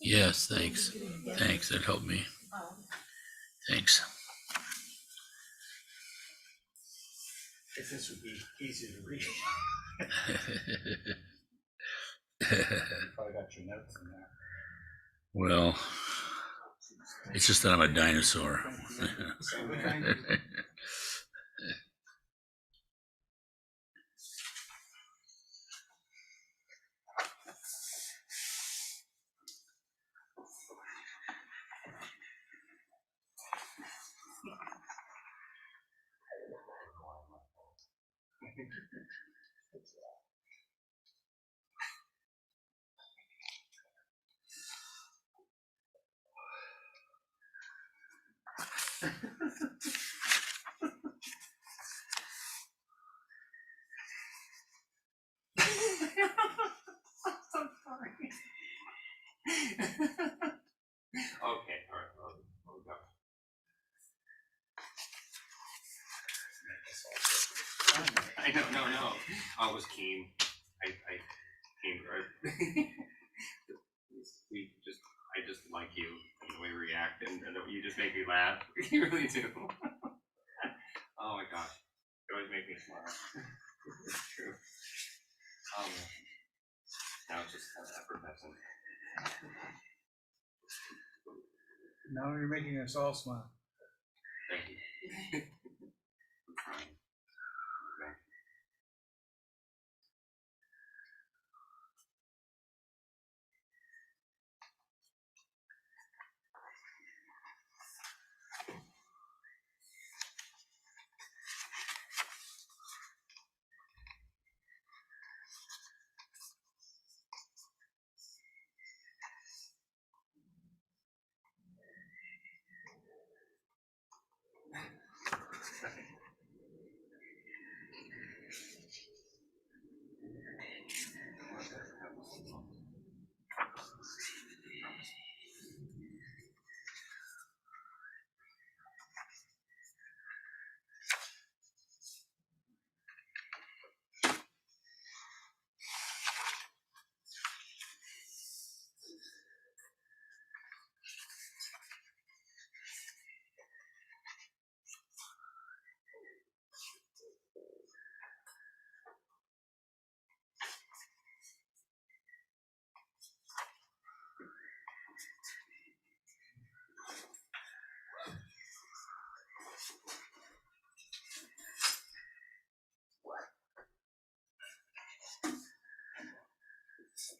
Yes, thanks. Thanks, that helped me. Thanks. If this would be easy to read. Probably got your notes in there. Well, it's just that I'm a dinosaur. Okay, all right. We'll go. I know, no. I was keen. I came right. I just like you and the way you react, and you just make me laugh. You really do. Oh my gosh, you always make me smile. It's true. Now it's just kind of effervescent. Now you're making us all smile. Thank you. I'm trying. Okay.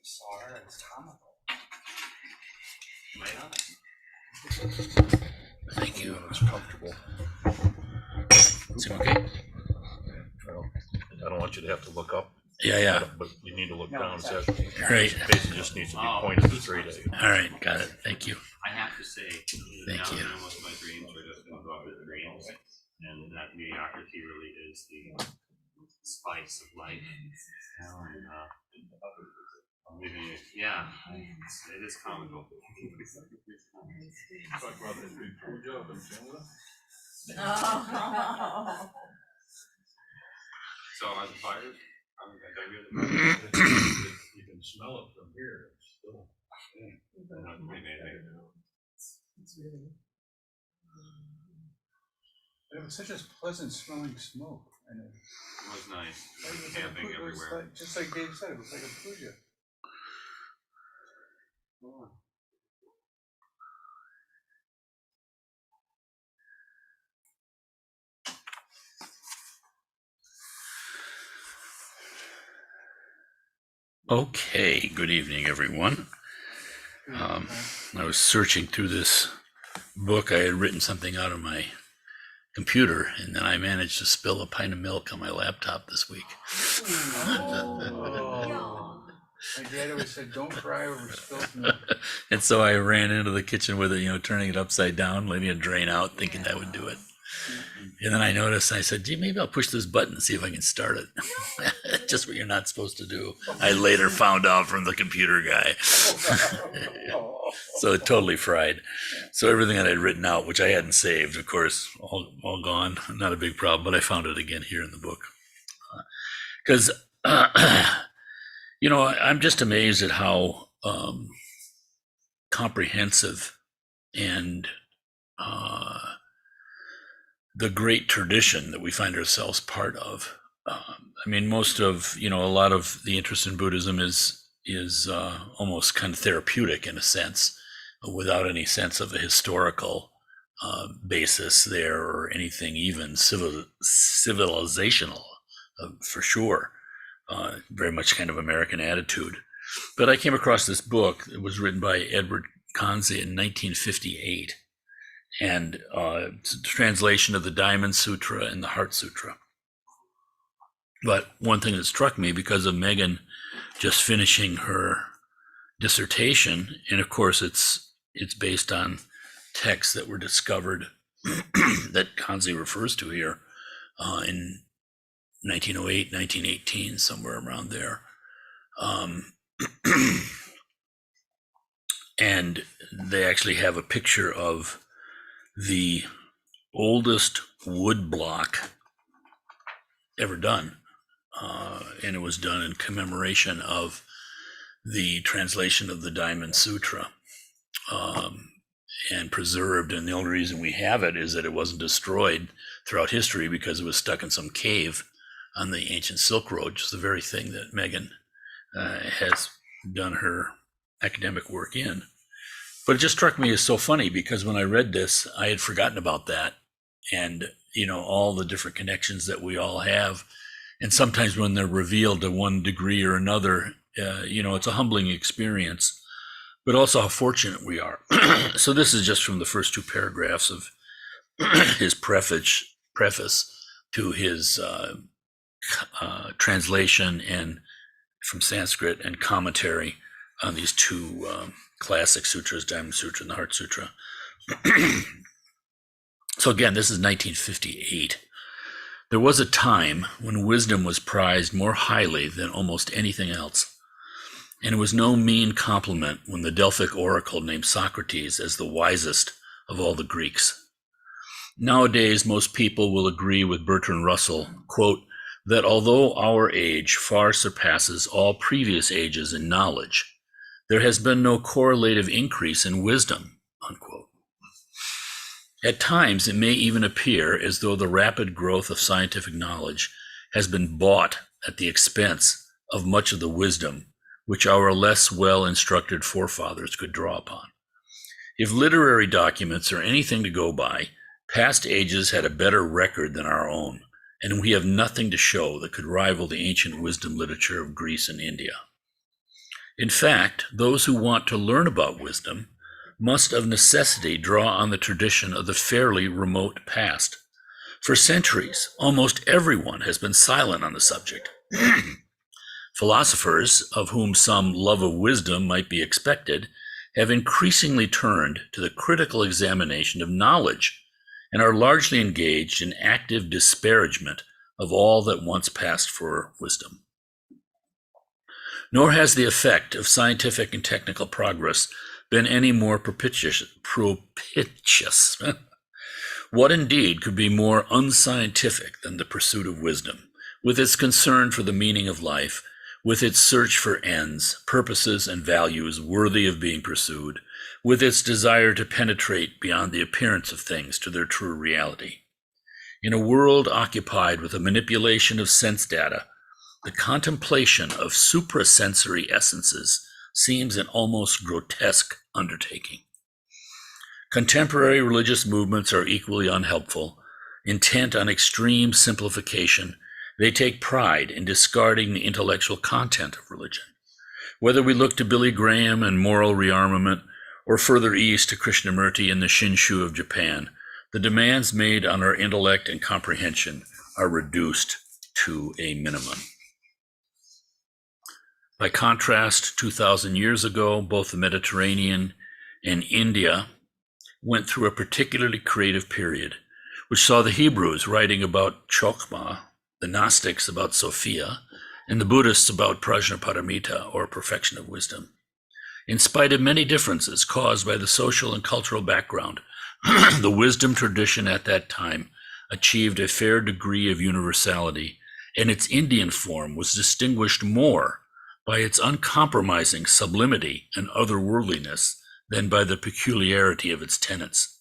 Sorry, it's comical. Right on. Thank you. It's comfortable. Is it okay? Well, I don't want you to have to look up. Yeah. But you need to look No, down. it's So actually- Right. basically just needs to be pointed straight at you. All right, got it. Thank you. I have to say, Thank now you. that most of my dreams are just going to go with dreams, and that mediocrity really is the spice of life. And, yeah, it is comical. Talk about that big puja up in Canada. So are the fires? Did I hear the fires? You can smell it from here. It's still. That's pretty amazing. It was such a pleasant smelling smoke. And It was nice. it was like Camping it was everywhere. like, just like Dave said, it was like a puja. Okay, good evening, everyone. I was searching through this book. I had written something out of my computer, and then I managed to spill a pint of milk on my laptop this week. Oh. My dad always said, don't cry over spilled milk. And so I ran into the kitchen with it, turning it upside down, letting it drain out, thinking that would do it. And then I noticed, I said, gee, maybe I'll push this button and see if I can start it. Just what you're not supposed to do. I later found out from the computer guy. So it totally fried. So everything that I'd written out, which I hadn't saved, of course, all gone. Not a big problem, but I found it again here in the book. Because, I'm just amazed at how comprehensive and the great tradition that we find ourselves part of. Most of, a lot of the interest in Buddhism is almost kind of therapeutic in a sense, without any sense of a historical basis there or anything even civilizational, for sure. Very much kind of American attitude. But I came across this book. It was written by Edward Kanze in 1958. And it's a translation of the Diamond Sutra and the Heart Sutra. But one thing that struck me, because of Megan just finishing her dissertation, and of course it's based on texts that were discovered that Kanze refers to here in 1908, 1918, somewhere around there. And they actually have a picture of the oldest wood block ever done. And it was done in commemoration of the translation of the Diamond Sutra, and preserved. And the only reason we have it is that it wasn't destroyed throughout history because it was stuck in some cave on the ancient Silk Road, which is the very thing that Megan has done her academic work in. But it just struck me as so funny, because when I read this, I had forgotten about that, and all the different connections that we all have. And sometimes when they're revealed to one degree or another, it's a humbling experience, but also how fortunate we are. So this is just from the first two paragraphs of his preface to his translation and from Sanskrit and commentary on these two classic sutras, Diamond Sutra and the Heart Sutra. So again, this is 1958. There was a time when wisdom was prized more highly than almost anything else. And it was no mean compliment when the Delphic oracle named Socrates as the wisest of all the Greeks. Nowadays, most people will agree with Bertrand Russell, quote, that although our age far surpasses all previous ages in knowledge, there has been no correlative increase in wisdom, unquote. At times, it may even appear as though the rapid growth of scientific knowledge has been bought at the expense of much of the wisdom which our less well-instructed forefathers could draw upon. If literary documents are anything to go by, past ages had a better record than our own, and we have nothing to show that could rival the ancient wisdom literature of Greece and India. In fact, those who want to learn about wisdom must of necessity draw on the tradition of the fairly remote past. For centuries, almost everyone has been silent on the subject. Philosophers, of whom some love of wisdom might be expected, have increasingly turned to the critical examination of knowledge and are largely engaged in active disparagement of all that once passed for wisdom. Nor has the effect of scientific and technical progress been any more propitious. What indeed could be more unscientific than the pursuit of wisdom, with its concern for the meaning of life, with its search for ends, purposes, and values worthy of being pursued, with its desire to penetrate beyond the appearance of things to their true reality. In a world occupied with the manipulation of sense data, the contemplation of suprasensory essences seems an almost grotesque undertaking. Contemporary religious movements are equally unhelpful. Intent on extreme simplification, they take pride in discarding the intellectual content of religion. Whether we look to Billy Graham and moral rearmament, or further east to Krishnamurti and the Shinshu of Japan, the demands made on our intellect and comprehension are reduced to a minimum. By contrast, 2,000 years ago, both the Mediterranean and India went through a particularly creative period, which saw the Hebrews writing about Chokmah, the Gnostics about Sophia, and the Buddhists about Prajnaparamita, or perfection of wisdom. In spite of many differences caused by the social and cultural background, the wisdom tradition at that time achieved a fair degree of universality, and its Indian form was distinguished more by its uncompromising sublimity and otherworldliness than by the peculiarity of its tenets.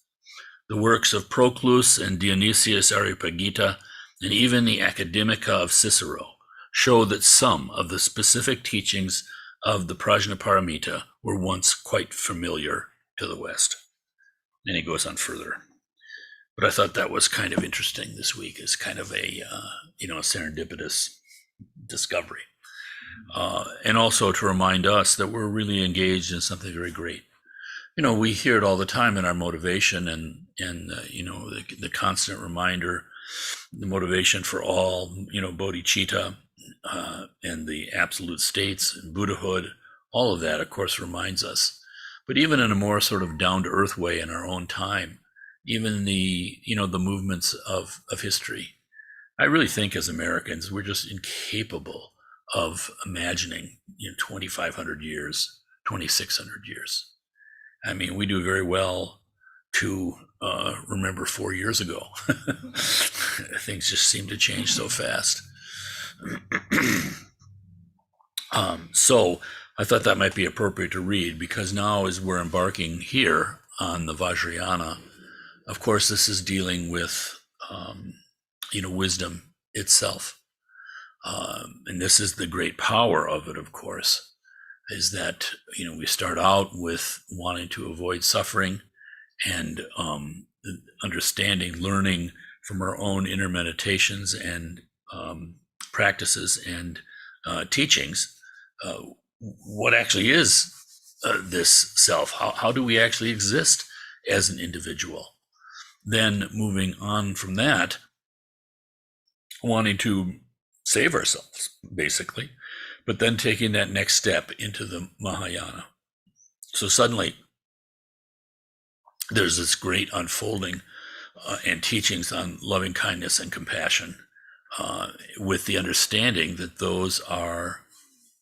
The works of Proclus and Dionysius Areopagita, and even the Academica of Cicero, show that some of the specific teachings of the Prajnaparamita were once quite familiar to the West. And he goes on further. But I thought that was kind of interesting this week as kind of a serendipitous discovery. And also to remind us that we're really engaged in something very great. We hear it all the time in our motivation and the constant reminder, the motivation for all, bodhicitta and the absolute states and Buddhahood, all of that, of course, reminds us. But even in a more sort of down-to-earth way in our own time, even the movements of history, I really think as Americans, we're just incapable of imagining 2,500 years, 2,600 years. I mean, we do very well to remember 4 years ago. Things just seem to change so fast. So I thought that might be appropriate to read, because now as we're embarking here on the Vajrayana, of course, this is dealing with, wisdom itself. And this is the great power of it, of course, is that, we start out with wanting to avoid suffering and understanding, learning from our own inner meditations and practices and teachings, what actually is this self? How do we actually exist as an individual? Then moving on from that, wanting to save ourselves, basically, but then taking that next step into the Mahayana. So suddenly, there's this great unfolding and teachings on loving kindness and compassion, with the understanding that those are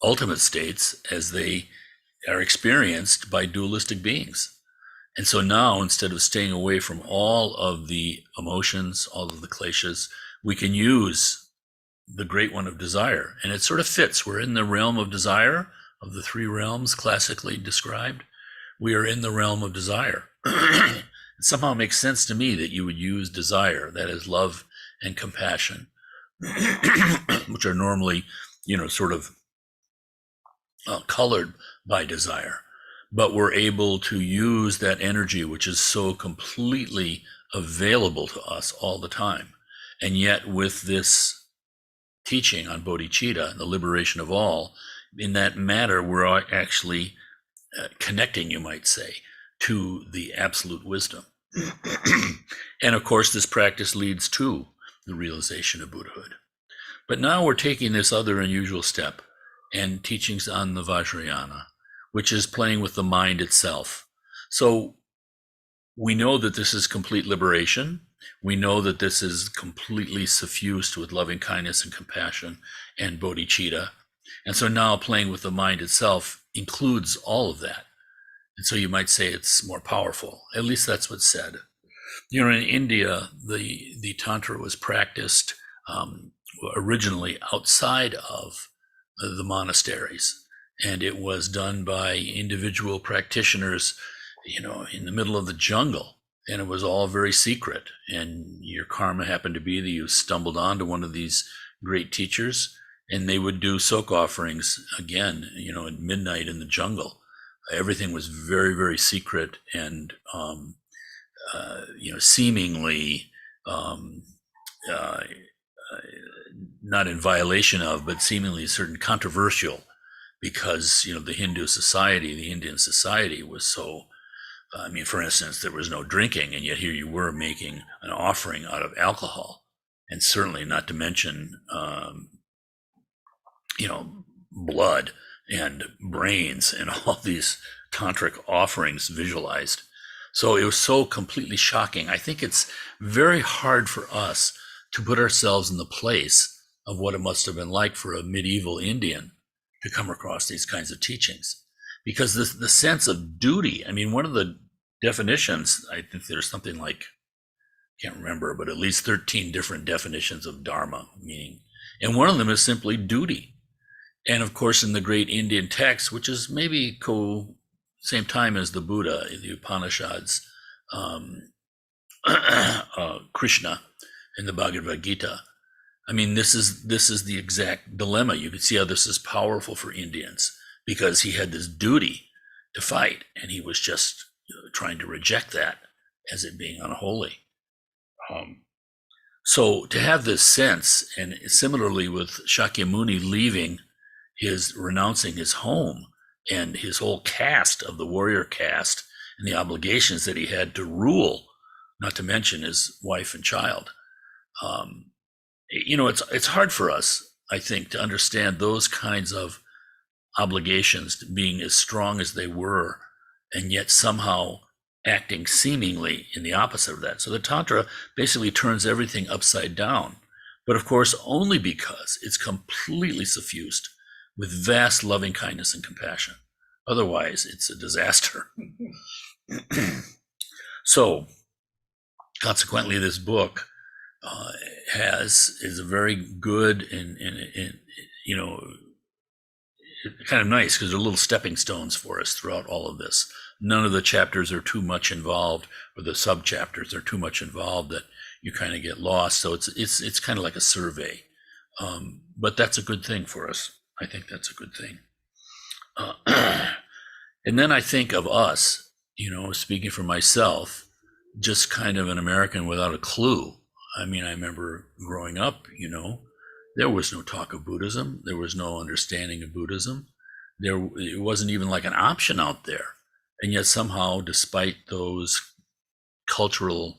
ultimate states as they are experienced by dualistic beings. And so now, instead of staying away from all of the emotions, all of the kleshas, we can use the great one of desire. And it sort of fits. We're in the realm of desire, of the three realms classically described. We are in the realm of desire. It somehow makes sense to me that you would use desire, that is love and compassion, which are normally, sort of colored by desire. But we're able to use that energy, which is so completely available to us all the time. And yet with this teaching on bodhicitta, the liberation of all, in that matter, we're actually connecting, you might say, to the absolute wisdom. And of course, this practice leads to the realization of Buddhahood. But now we're taking this other unusual step and teachings on the Vajrayana, which is playing with the mind itself. So we know that this is complete liberation. We know that this is completely suffused with loving kindness and compassion and bodhicitta. And so now playing with the mind itself includes all of that. And so you might say it's more powerful. At least that's what's said. In India, the Tantra was practiced originally outside of the monasteries. And it was done by individual practitioners, in the middle of the jungle. And it was all very secret. And your karma happened to be that you stumbled onto one of these great teachers, and they would do soak offerings again, at midnight in the jungle. Everything was very, very secret and, seemingly not in violation of, but seemingly certain controversial, because, the Hindu society, the Indian society was so I mean, for instance, there was no drinking, and yet here you were making an offering out of alcohol, and certainly not to mention, blood and brains and all these tantric offerings visualized. So it was so completely shocking. I think it's very hard for us to put ourselves in the place of what it must have been like for a medieval Indian to come across these kinds of teachings. Because the sense of duty, I mean, one of the definitions, I think there's something like, can't remember, but at least 13 different definitions of dharma, meaning, and one of them is simply duty. And of course, in the great Indian text, which is maybe same time as the Buddha, in the Upanishads, Krishna in the Bhagavad Gita. I mean, this is the exact dilemma. You can see how this is powerful for Indians, because he had this duty to fight, and he was just trying to reject that as it being unholy. So to have this sense, and similarly with Shakyamuni renouncing his home and his whole caste of the warrior caste and the obligations that he had to rule, not to mention his wife and child. It's hard for us, I think, to understand those kinds of obligations being as strong as they were, and yet somehow acting seemingly in the opposite of that. So the Tantra basically turns everything upside down, but of course only because it's completely suffused with vast loving kindness and compassion. Otherwise, it's a disaster. So consequently, this book is a very good and kind of nice, because they're little stepping stones for us throughout all of this. None of the chapters are too much involved, or the sub chapters are too much involved that you kind of get lost. So it's kind of like a survey, but that's a good thing for us. I think that's a good thing. And then I think of us, speaking for myself, just kind of an American without a clue. I mean, I remember growing up, there was no talk of Buddhism. There was no understanding of Buddhism. It wasn't even like an option out there. And yet somehow, despite those cultural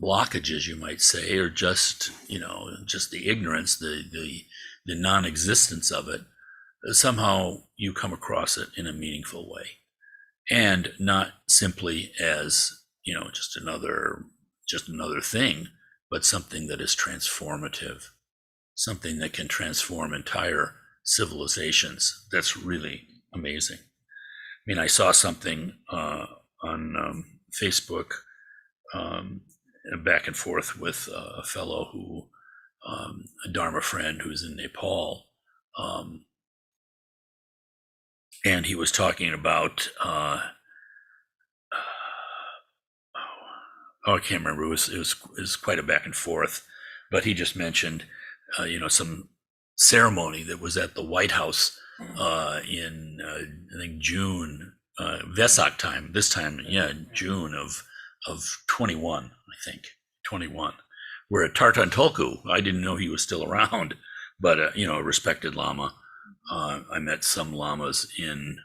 blockages, you might say, or just the ignorance, the non-existence of it, somehow you come across it in a meaningful way, and not simply as just another thing, but something that is transformative, something that can transform entire civilizations. That's really amazing. I mean, I saw something on Facebook, back and forth with a fellow a Dharma friend who's in Nepal, and he was talking about, I can't remember. It was quite a back and forth, but he just mentioned, some ceremony that was at the White House in I think June, Vesak time. This time, June of 21, I think 21. Where at Tartan Tulku, I didn't know he was still around, but a respected Lama. I met some lamas in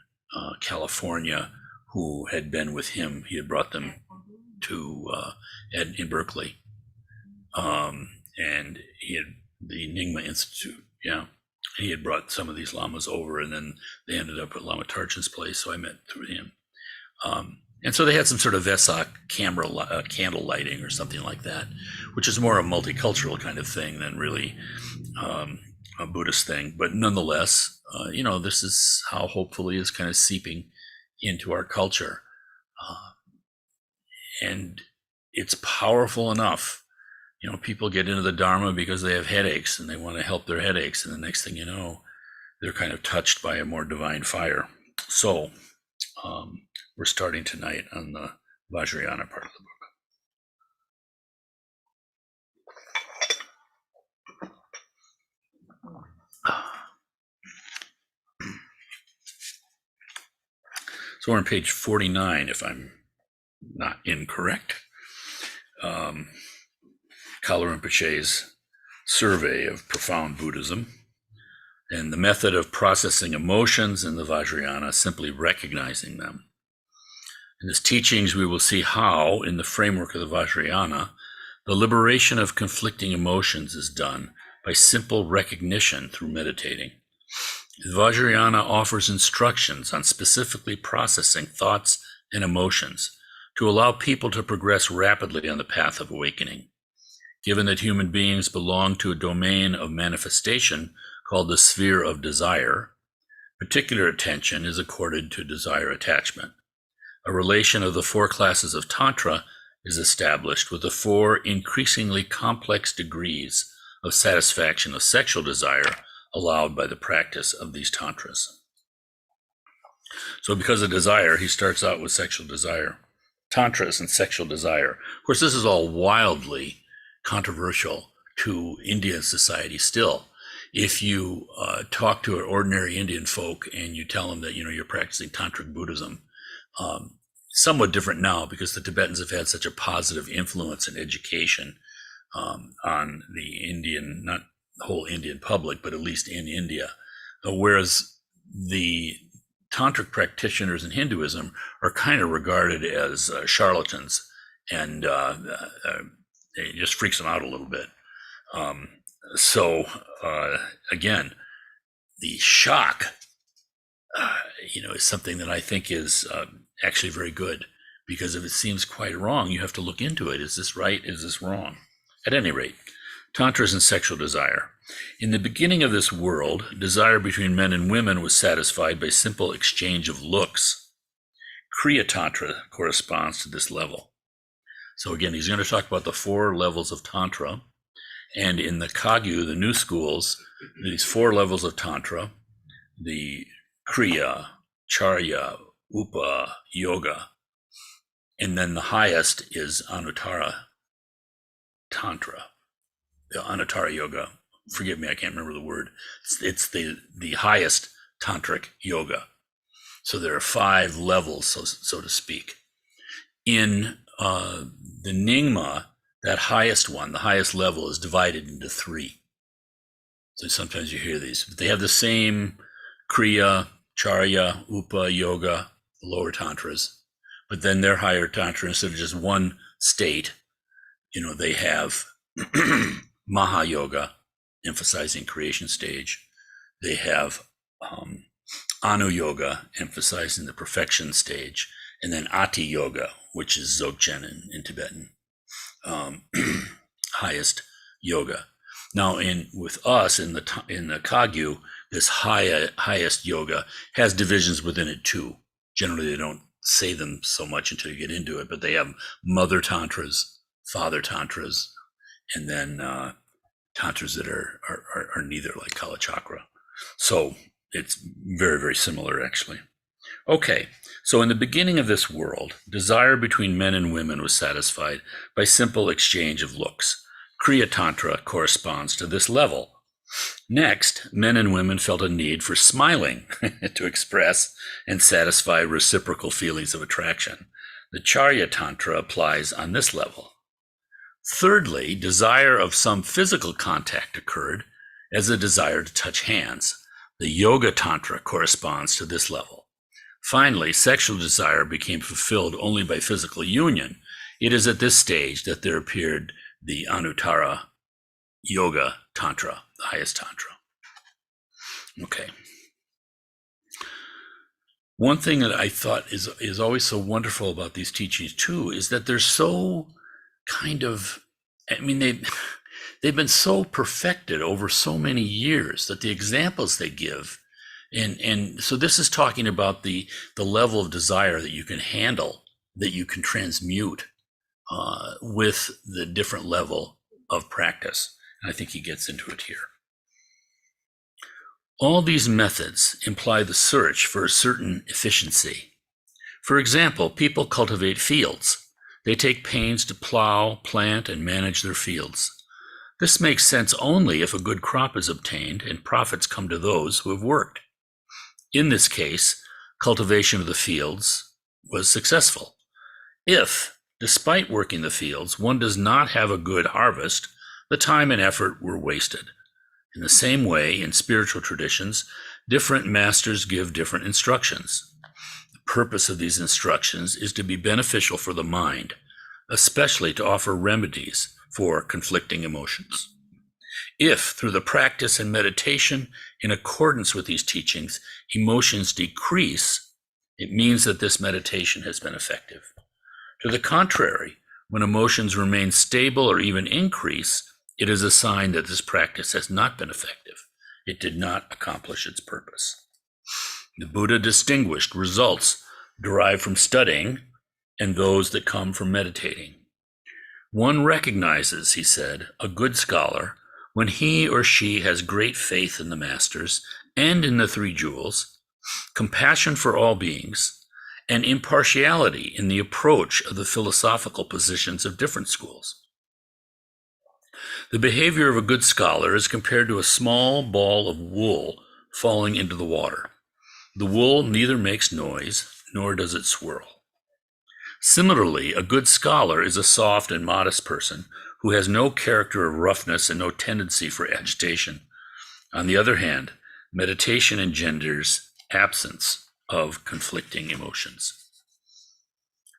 California who had been with him. He had brought them to in Berkeley, and he had the Nyingma Institute. He had brought some of these lamas over, and then they ended up at Lama Tarchin's place. So I met through him, and so they had some sort of Vesak candle lighting or something like that, which is more a multicultural kind of thing than really a Buddhist thing. But nonetheless, this is how hopefully is kind of seeping into our culture. And it's powerful enough. People get into the Dharma because they have headaches and they want to help their headaches. And the next thing you know, they're kind of touched by a more divine fire. So we're starting tonight on the Vajrayana part of the book. So we're on page 49, if I'm not incorrect. Kalu Rinpoche's survey of profound Buddhism, and the method of processing emotions in the Vajrayana, simply recognizing them. In his teachings, we will see how, in the framework of the Vajrayana, the liberation of conflicting emotions is done by simple recognition through meditating. The Vajrayana offers instructions on specifically processing thoughts and emotions to allow people to progress rapidly on the path of awakening. Given that human beings belong to a domain of manifestation called the sphere of desire, particular attention is accorded to desire attachment. A relation of the four classes of Tantra is established with the four increasingly complex degrees of satisfaction of sexual desire allowed by the practice of these tantras. So because of desire, he starts out with sexual desire. Tantras and sexual desire. Of course, this is all wildly controversial to Indian society still. If you talk to an ordinary Indian folk and you tell them that you're practicing tantric Buddhism, somewhat different now because the Tibetans have had such a positive influence in education on the Indian, not the whole Indian public, but at least in India. Whereas the tantric practitioners in Hinduism are kind of regarded as charlatans, and it just freaks them out a little bit. Again, the shock, is something that I think is actually very good, because if it seems quite wrong, you have to look into it. Is this right? Is this wrong? At any rate, tantras and sexual desire. In the beginning of this world, desire between men and women was satisfied by simple exchange of looks. Kriya Tantra corresponds to this level. So again, he's going to talk about the four levels of Tantra. And in the Kalu, the new schools, these four levels of Tantra, the Kriya, Charya, Upa, Yoga, and then the highest is Anuttara Tantra, the Anuttara Yoga. Forgive me, I can't remember the word. It's the highest tantric yoga. So there are 5 levels, so to speak. In the Nyingma, that highest one, the highest level, is divided into 3. So sometimes you hear these, but they have the same Kriya, Charya, Upa, Yoga, the lower tantras, but then their higher tantra, instead of just one state, they have Maha Yoga, emphasizing creation stage. They have Anu Yoga, emphasizing the perfection stage, and then Ati Yoga, which is Dzogchen in Tibetan, highest yoga. Now, with us in the Kagyu, this highest yoga has divisions within it too. Generally, they don't say them so much until you get into it, but they have mother tantras, father tantras, and then tantras that are neither, like Kala Chakra. So it's very, very similar, actually. Okay, so in the beginning of this world, desire between men and women was satisfied by simple exchange of looks. Kriya Tantra corresponds to this level. Next, men and women felt a need for smiling to express and satisfy reciprocal feelings of attraction. The Charya Tantra applies on this level. Thirdly, desire of some physical contact occurred as a desire to touch hands. The Yoga Tantra corresponds to this level. Finally, sexual desire became fulfilled only by physical union. It is at this stage that there appeared the Anuttara Yoga Tantra, the highest Tantra. Okay. One thing that I thought is always so wonderful about these teachings too is that they're so kind of, they've been so perfected over so many years that the examples they give, and so this is talking about the level of desire that you can handle, that you can transmute with the different level of practice. And I think he gets into it here. All these methods imply the search for a certain efficiency. For example, people cultivate fields. They take pains to plow, plant, and manage their fields. This makes sense only if a good crop is obtained and profits come to those who have worked. In this case, cultivation of the fields was successful. If, despite working the fields, one does not have a good harvest, the time and effort were wasted. In the same way, in spiritual traditions, different masters give different instructions. The purpose of these instructions is to be beneficial for the mind, especially to offer remedies for conflicting emotions. If, through the practice and meditation in accordance with these teachings, emotions decrease, it means that this meditation has been effective. To the contrary, when emotions remain stable or even increase, it is a sign that this practice has not been effective. It did not accomplish its purpose. The Buddha distinguished results derived from studying and those that come from meditating. One recognizes, he said, a good scholar when he or she has great faith in the masters and in the three jewels, compassion for all beings, and impartiality in the approach of the philosophical positions of different schools. The behavior of a good scholar is compared to a small ball of wool falling into the water. The wool neither makes noise nor does it swirl. Similarly, a good scholar is a soft and modest person who has no character of roughness and no tendency for agitation. On the other hand, meditation engenders absence of conflicting emotions.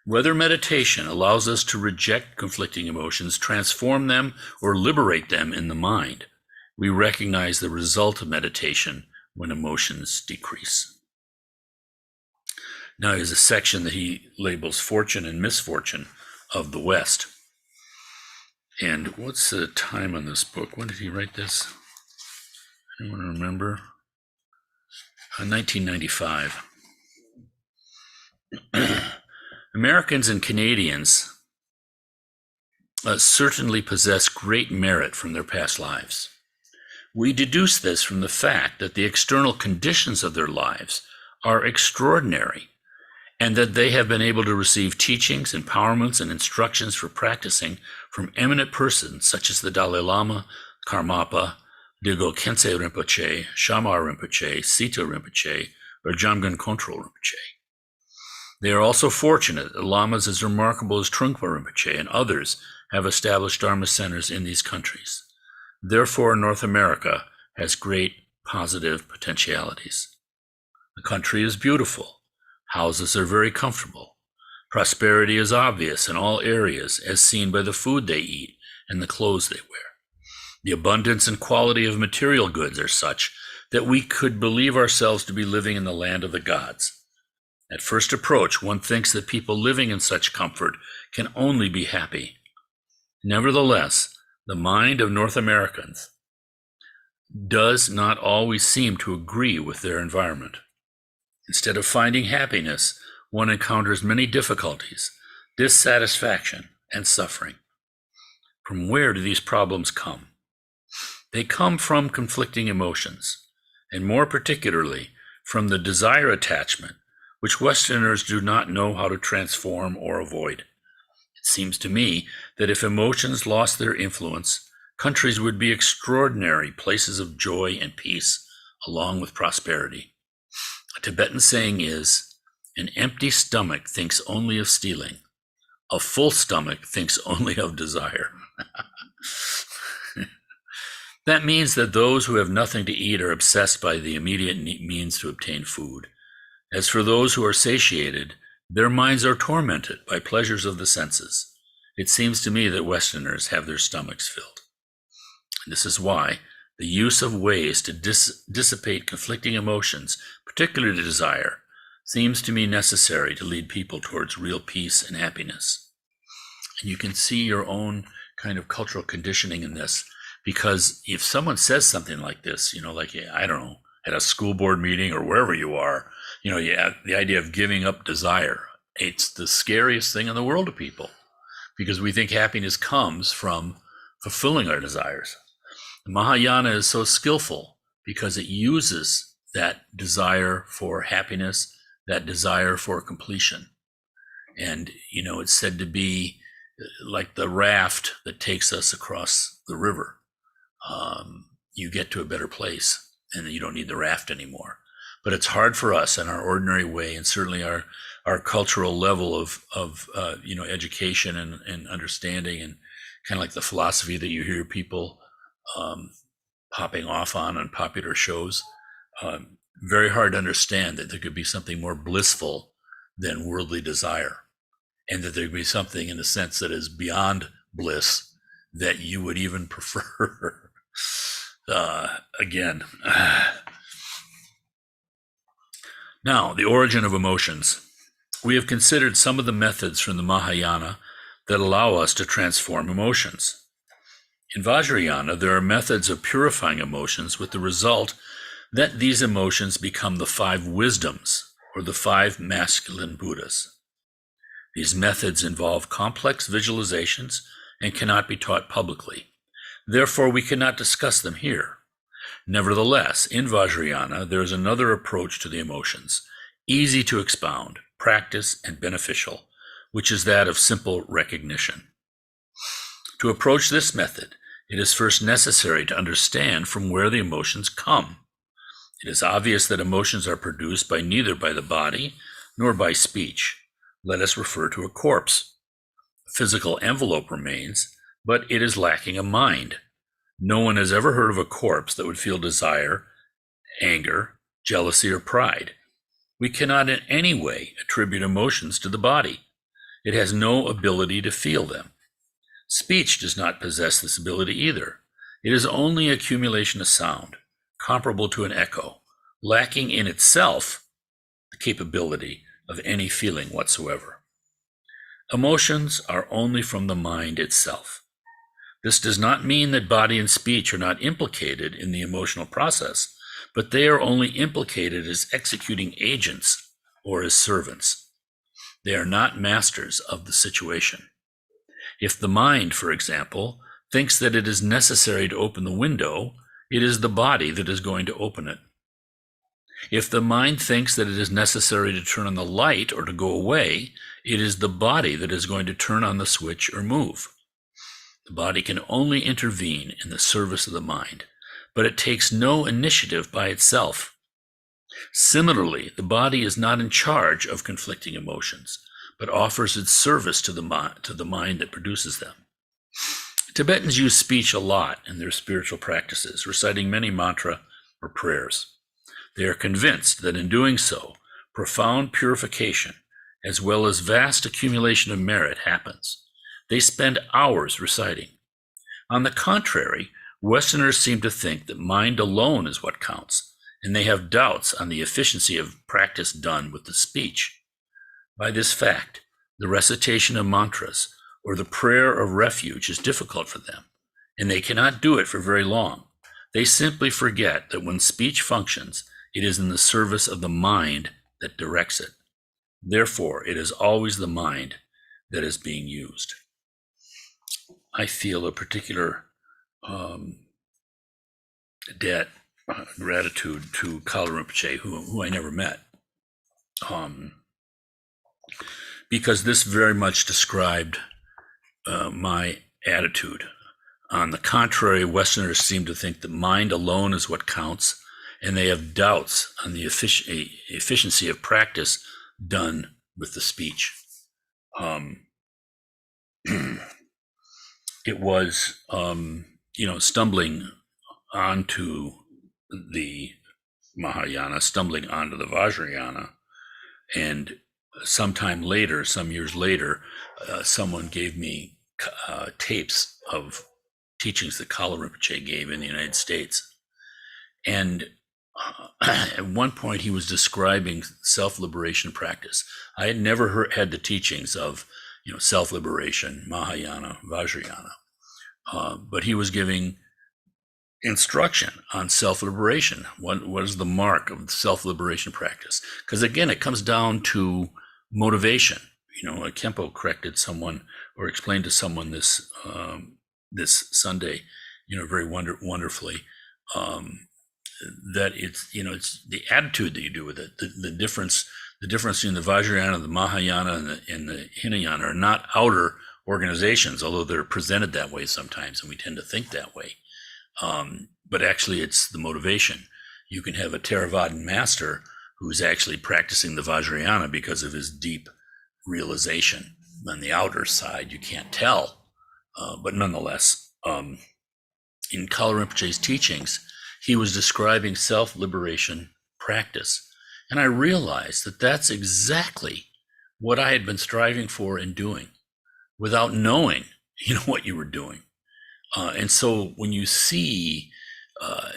Whether meditation allows us to reject conflicting emotions, transform them, or liberate them in the mind, we recognize the result of meditation when emotions decrease. Now here's a section that he labels fortune and misfortune of the West. And what's the time on this book? When did he write this? Anyone remember? 1995. Americans and Canadians certainly possess great merit from their past lives. We deduce this from the fact that the external conditions of their lives are extraordinary, and that they have been able to receive teachings, empowerments, and instructions for practicing from eminent persons such as the Dalai Lama, Karmapa, Dilgo Khyentse Rinpoche, Shamar Rinpoche, Sita Rinpoche, or Jamgon Kongtrul Rinpoche. They are also fortunate that lamas as remarkable as Trungpa Rinpoche and others have established Dharma centers in these countries. Therefore, North America has great positive potentialities. The country is beautiful. Houses are very comfortable. Prosperity is obvious in all areas, as seen by the food they eat and the clothes they wear. The abundance and quality of material goods are such that we could believe ourselves to be living in the land of the gods. At first approach, one thinks that people living in such comfort can only be happy. Nevertheless, the mind of North Americans does not always seem to agree with their environment. Instead of finding happiness, one encounters many difficulties, dissatisfaction, and suffering. From where do these problems come? They come from conflicting emotions, and more particularly from the desire attachment, which Westerners do not know how to transform or avoid. It seems to me that if emotions lost their influence, countries would be extraordinary places of joy and peace, along with prosperity. A Tibetan saying is, an empty stomach thinks only of stealing. A full stomach thinks only of desire. That means that those who have nothing to eat are obsessed by the immediate means to obtain food. As for those who are satiated, their minds are tormented by pleasures of the senses. It seems to me that Westerners have their stomachs filled. This is why the use of ways to dissipate conflicting emotions, particularly desire, seems to me necessary to lead people towards real peace and happiness. And you can see your own kind of cultural conditioning in this, because if someone says something like this, like, I don't know, at a school board meeting or wherever you are, the idea of giving up desire, it's the scariest thing in the world to people, because we think happiness comes from fulfilling our desires. The Mahayana is so skillful because it uses that desire for happiness, that desire for completion. And, it's said to be like the raft that takes us across the river. You get to a better place and you don't need the raft anymore. But it's hard for us in our ordinary way, and certainly our cultural level of education and understanding, and kind of like the philosophy that you hear people popping off on popular shows. Very hard to understand that there could be something more blissful than worldly desire, and that there be something in a sense that is beyond bliss that you would even prefer. Again. Now, the origin of emotions. We have considered some of the methods from the Mahayana that allow us to transform emotions. In Vajrayana, there are methods of purifying emotions with the result that these emotions become the 5 wisdoms, or the 5 masculine Buddhas. These methods involve complex visualizations and cannot be taught publicly. Therefore, we cannot discuss them here. Nevertheless, in Vajrayana, there is another approach to the emotions, easy to expound, practice, and beneficial, which is that of simple recognition. To approach this method, it is first necessary to understand from where the emotions come. It is obvious that emotions are produced neither by the body nor by speech. Let us refer to a corpse. A physical envelope remains, but it is lacking a mind. No one has ever heard of a corpse that would feel desire, anger, jealousy, or pride. We cannot in any way attribute emotions to the body. It has no ability to feel them. Speech does not possess this ability either. It is only accumulation of sound, comparable to an echo, lacking in itself the capability of any feeling whatsoever. Emotions are only from the mind itself. This does not mean that body and speech are not implicated in the emotional process, but they are only implicated as executing agents or as servants. They are not masters of the situation. If the mind, for example, thinks that it is necessary to open the window, it is the body that is going to open it. If the mind thinks that it is necessary to turn on the light or to go away, it is the body that is going to turn on the switch or move. The body can only intervene in the service of the mind, but it takes no initiative by itself. Similarly, the body is not in charge of conflicting emotions, but offers its service to the mind that produces them. Tibetans use speech a lot in their spiritual practices, reciting many mantra or prayers. They are convinced that in doing so, profound purification, as well as vast accumulation of merit, happens. They spend hours reciting. On the contrary, Westerners seem to think that mind alone is what counts, and they have doubts on the efficiency of practice done with the speech. By this fact, the recitation of mantras or the prayer of refuge is difficult for them, and they cannot do it for very long. They simply forget that when speech functions, it is in the service of the mind that directs it. Therefore, it is always the mind that is being used. I feel a particular debt, gratitude to Kalu Rinpoche, who I never met, because this very much described my attitude. On the contrary, Westerners seem to think that mind alone is what counts, and they have doubts on the efficiency of practice done with the speech. It was, stumbling onto the Mahayana, stumbling onto the Vajrayana, and sometime later, some years later, someone gave me tapes of teachings that Kalu Rinpoche gave in the United States. And at one point, he was describing self-liberation practice. I had never had the teachings of self-liberation, Mahayana, Vajrayana. But he was giving instruction on self-liberation. What is the mark of self-liberation practice? Because again, it comes down to motivation. Kempo corrected someone or explained to someone this Sunday, very wonderfully, that it's the attitude that you do with it. The difference between the Vajrayana, the Mahayana, and the Hinayana are not outer organizations, although they're presented that way sometimes, and we tend to think that way. But actually, it's the motivation. You can have a Theravadan master who's actually practicing the Vajrayana because of his deep realization. On the outer side, you can't tell. But nonetheless, in Kalu Rinpoche's teachings, he was describing self-liberation practice. And I realized that that's exactly what I had been striving for and doing without knowing, what you were doing. And so when you see,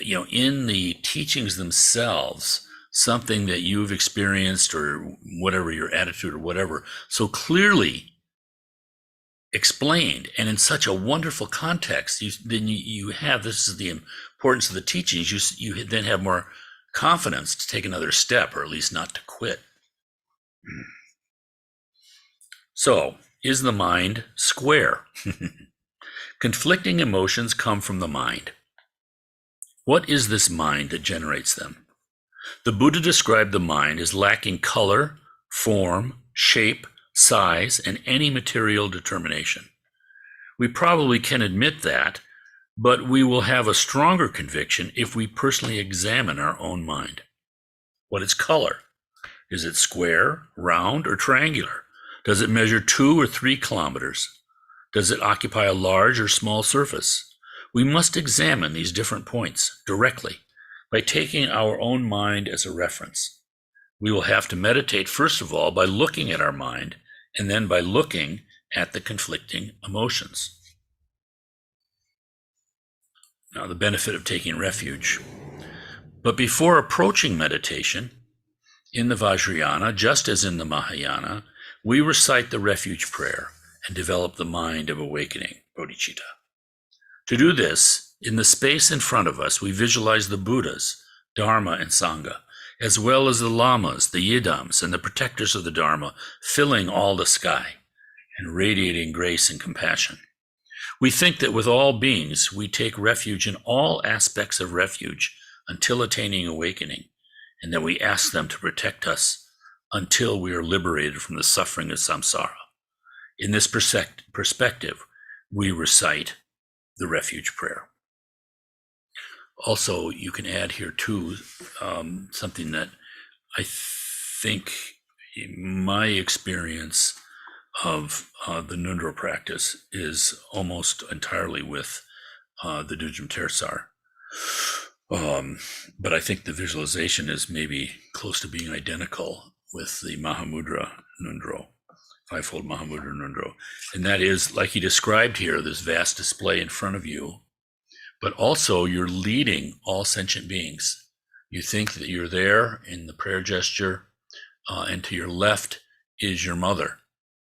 in the teachings themselves, something that you've experienced or whatever your attitude or whatever, so clearly explained and in such a wonderful context, you have, this is the importance of the teachings, you then have more confidence to take another step, or at least not to quit. So, is the mind square? Conflicting emotions come from the mind. What is this mind that generates them? The Buddha described the mind as lacking color, form, shape, size, and any material determination. We probably can admit that, but we will have a stronger conviction if we personally examine our own mind. What is color? Is it square, round, or triangular? Does it measure 2 or 3 kilometers? Does it occupy a large or small surface? We must examine these different points directly by taking our own mind as a reference. We will have to meditate, first of all, by looking at our mind, and then by looking at the conflicting emotions. Now, the benefit of taking refuge. But before approaching meditation, in the Vajrayana, just as in the Mahayana, we recite the refuge prayer and develop the mind of awakening, bodhicitta. To do this, in the space in front of us, we visualize the Buddhas, Dharma, and Sangha, as well as the Lamas, the Yidams, and the protectors of the Dharma, filling all the sky and radiating grace and compassion. We think that with all beings, we take refuge in all aspects of refuge until attaining awakening, and that we ask them to protect us until we are liberated from the suffering of samsara. In this perspective, we recite the refuge prayer. Also, you can add here too something that I think, in my experience of the Nundro practice, is almost entirely with the Dujam Tersar. But I think the visualization is maybe close to being identical with the Mahamudra Nundro, fivefold Mahamudra Nundro. And that is, like he described here, this vast display in front of you, but also you're leading all sentient beings. You think that you're there in the prayer gesture, and to your left is your mother.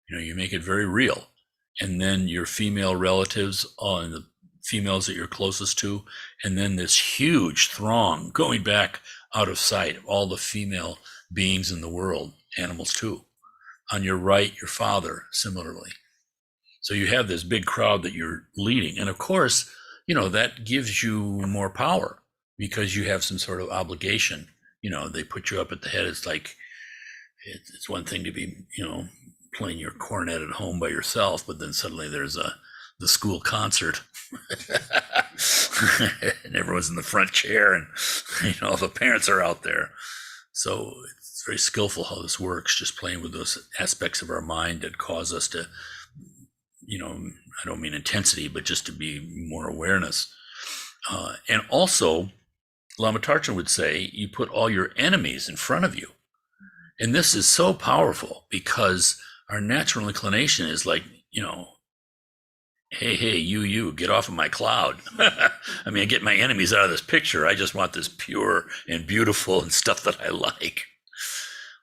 You make it very real. And then your female relatives, and the females that you're closest to, and then this huge throng going back out of sight of all the female beings in the world, animals too. On your right, your father, similarly. So you have this big crowd that you're leading. And of course, that gives you more power because you have some sort of obligation. They put you up at the head. It's like, it's one thing to be, playing your cornet at home by yourself, but then suddenly there's the school concert and everyone's in the front chair, and the parents are out there. So it's very skillful how this works, just playing with those aspects of our mind that cause us to, I don't mean intensity, but just to be more awareness. And also, Lama Tarchan would say, you put all your enemies in front of you. And this is so powerful because our natural inclination is like, hey, you, get off of my cloud. I mean, I get my enemies out of this picture. I just want this pure and beautiful and stuff that I like.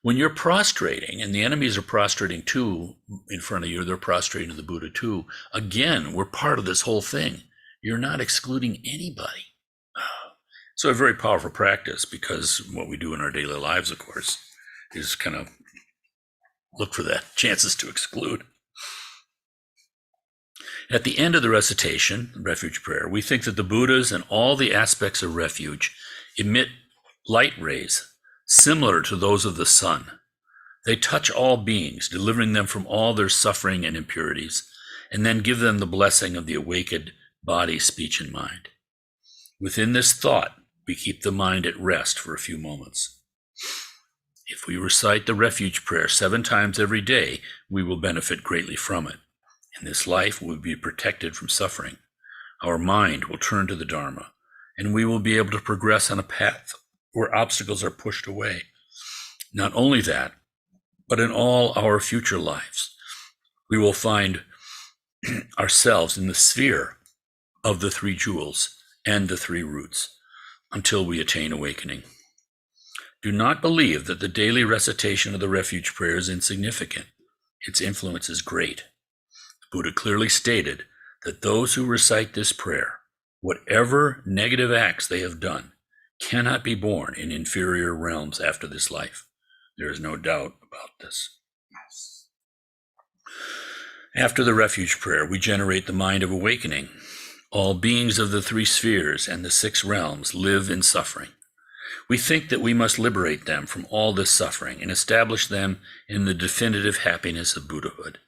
When you're prostrating, and the enemies are prostrating too in front of you, they're prostrating to the Buddha too. Again, we're part of this whole thing. You're not excluding anybody. So a very powerful practice, because what we do in our daily lives, of course, is kind of look for that chances to exclude. At the end of the recitation, refuge prayer, we think that the Buddhas and all the aspects of refuge emit light rays similar to those of the sun. They touch all beings, delivering them from all their suffering and impurities, and then give them the blessing of the awakened body, speech, and mind. Within this thought, we keep the mind at rest for a few moments. If we recite the refuge prayer 7 times every day, we will benefit greatly from it. In this life, we will be protected from suffering. Our mind will turn to the Dharma, and we will be able to progress on a path where obstacles are pushed away. Not only that, but in all our future lives. We will find ourselves in the sphere of the three jewels and the three roots until we attain awakening. Do not believe that the daily recitation of the refuge prayer is insignificant. Its influence is great. Buddha clearly stated that those who recite this prayer, whatever negative acts they have done, cannot be born in inferior realms after this life. There is no doubt about this. After the refuge prayer, we generate the mind of awakening. All beings of the three spheres and the six realms live in suffering. We think that we must liberate them from all this suffering and establish them in the definitive happiness of Buddhahood.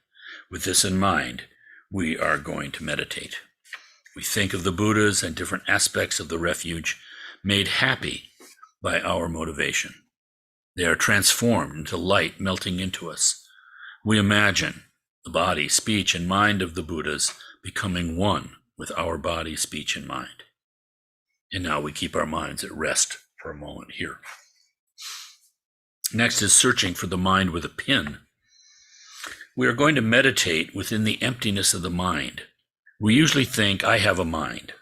With this in mind, we are going to meditate. We think of the Buddhas and different aspects of the refuge made happy by our motivation. They are transformed into light melting into us. We imagine the body, speech, and mind of the Buddhas becoming one with our body, speech, and mind. And now we keep our minds at rest for a moment here. Next is searching for the mind with a pin. We are going to meditate within the emptiness of the mind. We usually think, I have a mind.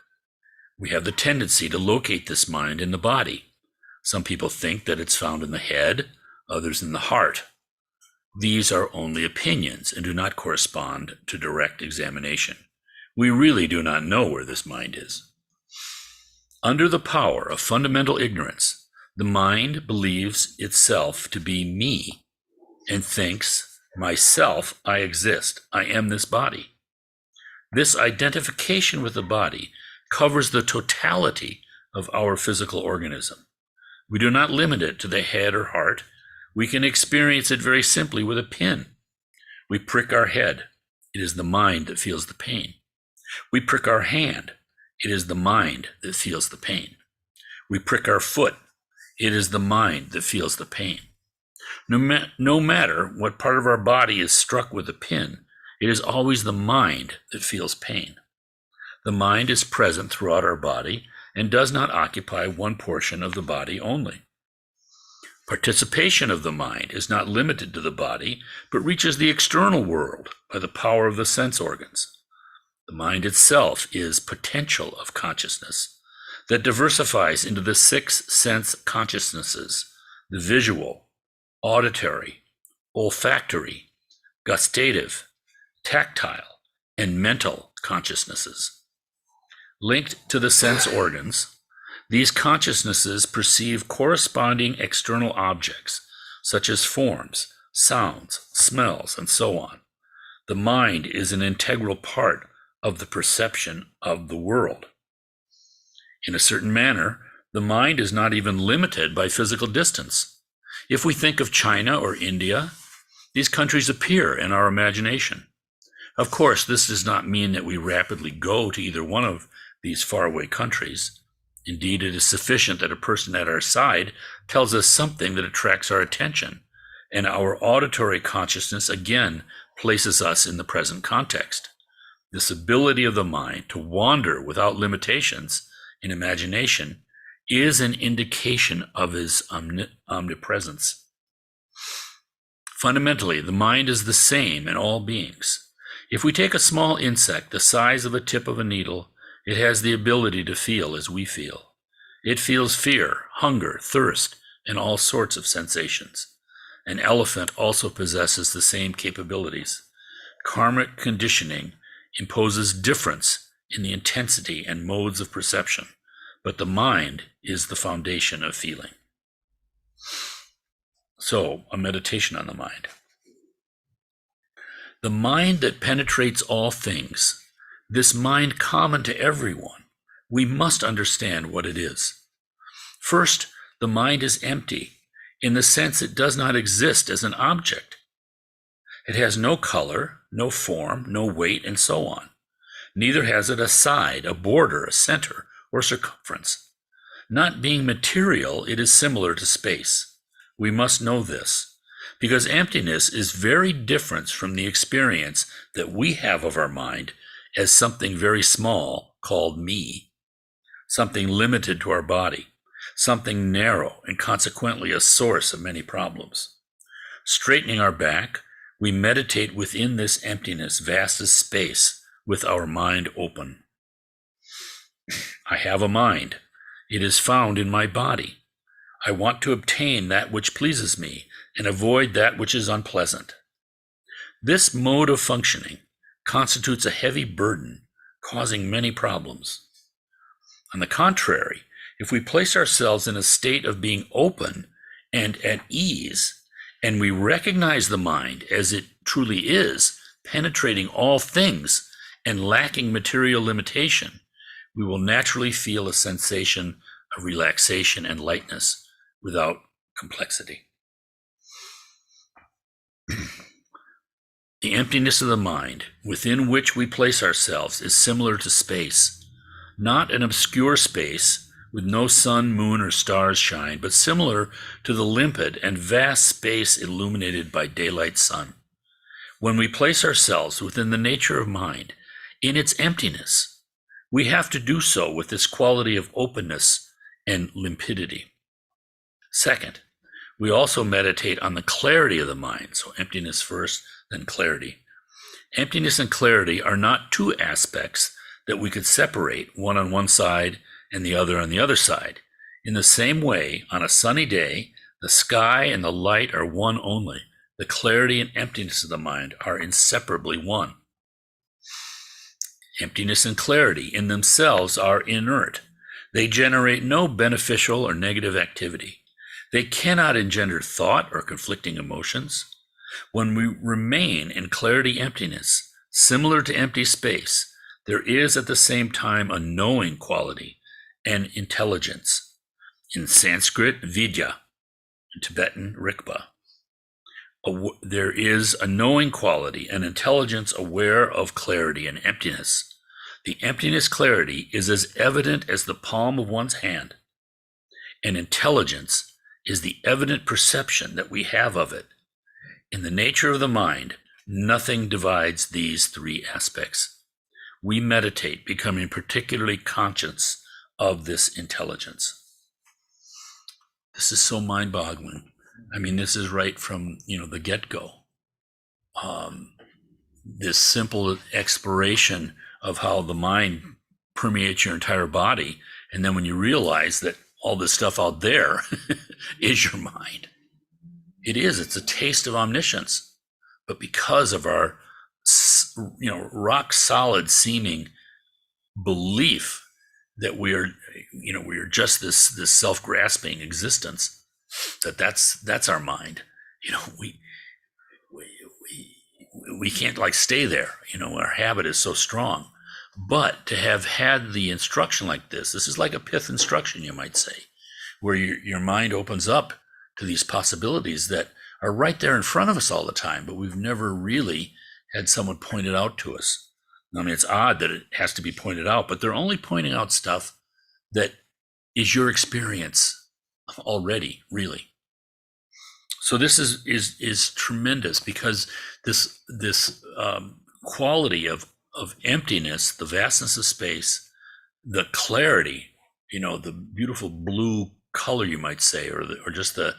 We have the tendency to locate this mind in the body. Some people think that it's found in the head, others in the heart. These are only opinions and do not correspond to direct examination. We really do not know where this mind is. Under the power of fundamental ignorance, the mind believes itself to be me and thinks, myself, I exist, I am this body. This identification with the body covers the totality of our physical organism. We do not limit it to the head or heart. We can experience it very simply with a pin. We prick our head. It is the mind that feels the pain. We prick our hand. It is the mind that feels the pain. We prick our foot. It is the mind that feels the pain. No matter what part of our body is struck with a pin, it is always the mind that feels pain. The mind is present throughout our body and does not occupy one portion of the body only. Participation of the mind is not limited to the body, but reaches the external world by the power of the sense organs. The mind itself is potential of consciousness that diversifies into the 6 sense consciousnesses, the visual, auditory, olfactory, gustative, tactile, and mental consciousnesses. Linked to the sense organs, these consciousnesses perceive corresponding external objects, such as forms, sounds, smells, and so on. The mind is an integral part of the perception of the world. In a certain manner, the mind is not even limited by physical distance. If we think of China or India, these countries appear in our imagination. Of course, this does not mean that we rapidly go to either one of these faraway countries. Indeed, it is sufficient that a person at our side tells us something that attracts our attention, and our auditory consciousness again places us in the present context. This ability of the mind to wander without limitations in imagination is an indication of his omnipresence. Fundamentally, the mind is the same in all beings. If we take a small insect the size of a tip of a needle, it has the ability to feel as we feel. It feels fear, hunger, thirst, and all sorts of sensations. An elephant also possesses the same capabilities. Karmic conditioning imposes difference in the intensity and modes of perception, but the mind is the foundation of feeling. So, a meditation on the mind. The mind that penetrates all things, this mind common to everyone, we must understand what it is. First, the mind is empty in the sense it does not exist as an object. It has no color, no form, no weight, and so on. Neither has it a side, a border, a center, or circumference. Not being material, it is similar to space. We must know this, because emptiness is very different from the experience that we have of our mind as something very small called me, something limited to our body, something narrow and consequently a source of many problems. Straightening our back, we meditate within this emptiness, vast as space, with our mind open. I have a mind. It is found in my body. I want to obtain that which pleases me and avoid that which is unpleasant. This mode of functioning constitutes a heavy burden, causing many problems. On the contrary, if we place ourselves in a state of being open and at ease, and we recognize the mind as it truly is, penetrating all things and lacking material limitation, we will naturally feel a sensation of relaxation and lightness without complexity. The emptiness of the mind within which we place ourselves is similar to space, not an obscure space with no sun, moon, or stars shine, but similar to the limpid and vast space illuminated by daylight sun. When we place ourselves within the nature of mind, in its emptiness, we have to do so with this quality of openness and limpidity. Second, we also meditate on the clarity of the mind. So emptiness first, then clarity. Emptiness and clarity are not two aspects that we could separate, one on one side and the other on the other side. In the same way, on a sunny day, the sky and the light are one only. The clarity and emptiness of the mind are inseparably one. Emptiness and clarity in themselves are inert. They generate no beneficial or negative activity. They cannot engender thought or conflicting emotions. When we remain in clarity emptiness, similar to empty space, there is at the same time a knowing quality and intelligence. In Sanskrit, vidya, in Tibetan, rikpa. There is a knowing quality and intelligence aware of clarity and emptiness. The emptiness clarity is as evident as the palm of one's hand, and intelligence is the evident perception that we have of it. In the nature of the mind, nothing divides these three aspects. We meditate, becoming particularly conscious of this intelligence. This is so mind-boggling. I mean, this is right from, the get-go. This simple exploration of how the mind permeates your entire body, and then when you realize that all this stuff out there is your mind. It's a taste of omniscience. But because of our, rock solid seeming belief that we are just this self-grasping existence, that's our mind. We can't stay there. Our habit is so strong. But to have had the instruction like this is like a pith instruction, you might say, where your mind opens up to these possibilities that are right there in front of us all the time, but we've never really had someone point it out to us. I mean, it's odd that it has to be pointed out, but they're only pointing out stuff that is your experience already, really. So this is tremendous, because this quality of emptiness, the vastness of space, the clarity, the beautiful blue color, you might say, or just the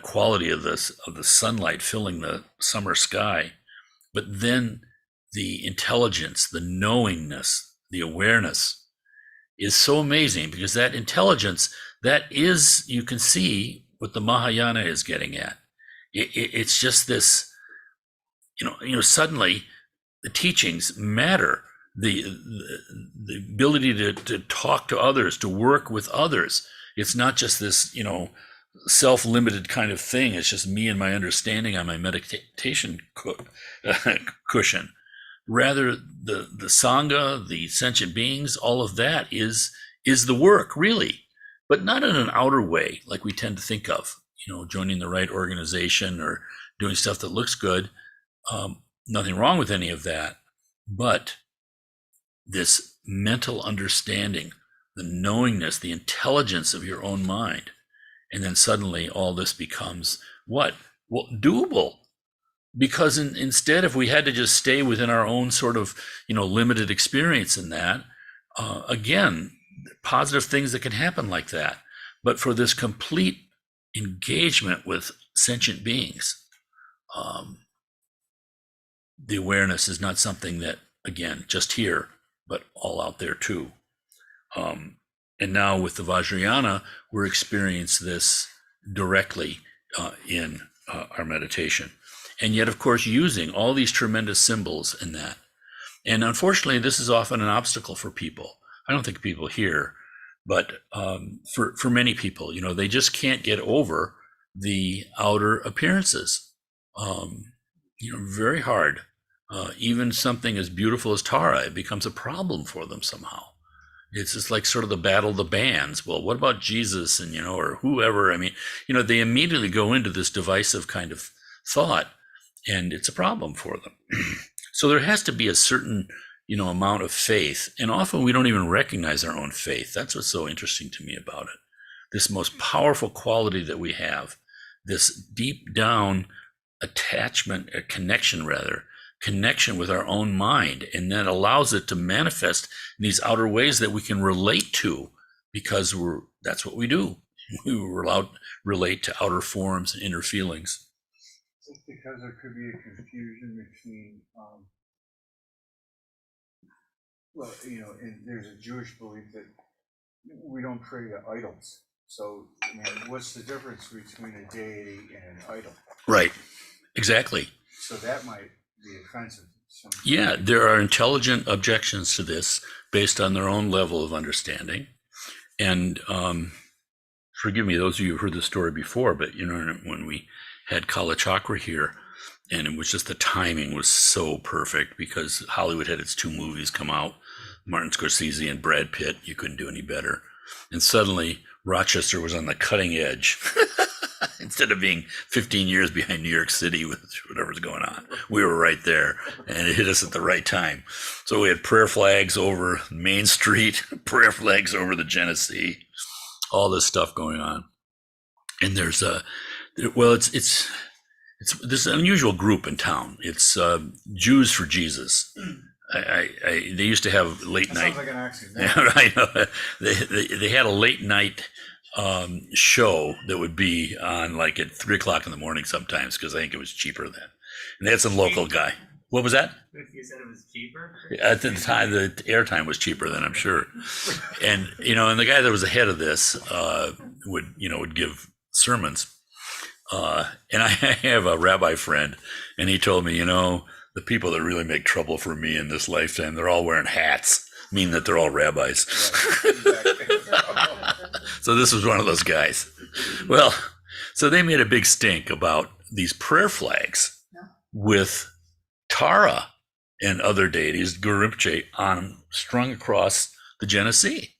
quality of the sunlight filling the summer sky, but then the intelligence, the knowingness, the awareness is so amazing, because that intelligence, that is, you can see what the Mahayana is getting at. It's just this, suddenly the teachings matter. The ability to talk to others, to work with others. It's not just this, self-limited kind of thing. It's just me and my understanding on my meditation cushion. Rather, the Sangha, the sentient beings, all of that is the work, really, but not in an outer way like we tend to think of, joining the right organization or doing stuff that looks good. Nothing wrong with any of that, but this mental understanding, the knowingness, the intelligence of your own mind. And then suddenly all this becomes what? Well, doable. Because instead, if we had to just stay within our own sort of, limited experience in that, again, positive things that can happen like that. But for this complete engagement with sentient beings. The awareness is not something that, again, just here, but all out there too. And now with the Vajrayana, we're experiencing this directly in our meditation. And yet, of course, using all these tremendous symbols in that. And unfortunately, this is often an obstacle for people. I don't think people here, but for many people, they just can't get over the outer appearances. Very hard. Even something as beautiful as Tara, it becomes a problem for them somehow. It's just like sort of the battle of the bands. Well, what about Jesus and, or whoever? I mean, they immediately go into this divisive kind of thought, and it's a problem for them. So there has to be a certain, amount of faith. And often we don't even recognize our own faith. That's what's so interesting to me about it. This most powerful quality that we have, this deep down attachment, a connection with our own mind, and that allows it to manifest in these outer ways that we can relate to, because that's what we do. We're allowed to relate to outer forms and inner feelings. It's because there could be a confusion between, and there's a Jewish belief that we don't pray to idols. So, what's the difference between a deity and an idol? Right, exactly. So that might be offensive. Yeah, there are intelligent objections to this based on their own level of understanding. And forgive me, those of you who heard the story before, but when we had Kalachakra here, and it was just the timing was so perfect because Hollywood had its 2 movies come out, Martin Scorsese and Brad Pitt. You couldn't do any better. And suddenly Rochester was on the cutting edge. Instead of being 15 years behind New York City with whatever's going on, we were right there, and it hit us at the right time. So we had prayer flags over Main Street, prayer flags over the Genesee, all this stuff going on. And there's it's this unusual group in town. It's Jews for Jesus. They used to have late night. Sounds like an accident. I know. They had a late night show that would be on like at 3:00 in the morning sometimes, because I think it was cheaper then. And they had some local guy. What was that? You said it was cheaper? At the time, the airtime was cheaper then, I'm sure. And and the guy that was the head of this would give sermons. And I have a rabbi friend, and he told me, the people that really make trouble for me in this lifetime, they're all wearing hats, meaning that they're all rabbis. So this was one of those guys. Well, so they made a big stink about these prayer flags with Tara and other deities, Guru Rinpoche, strung across the Genesee.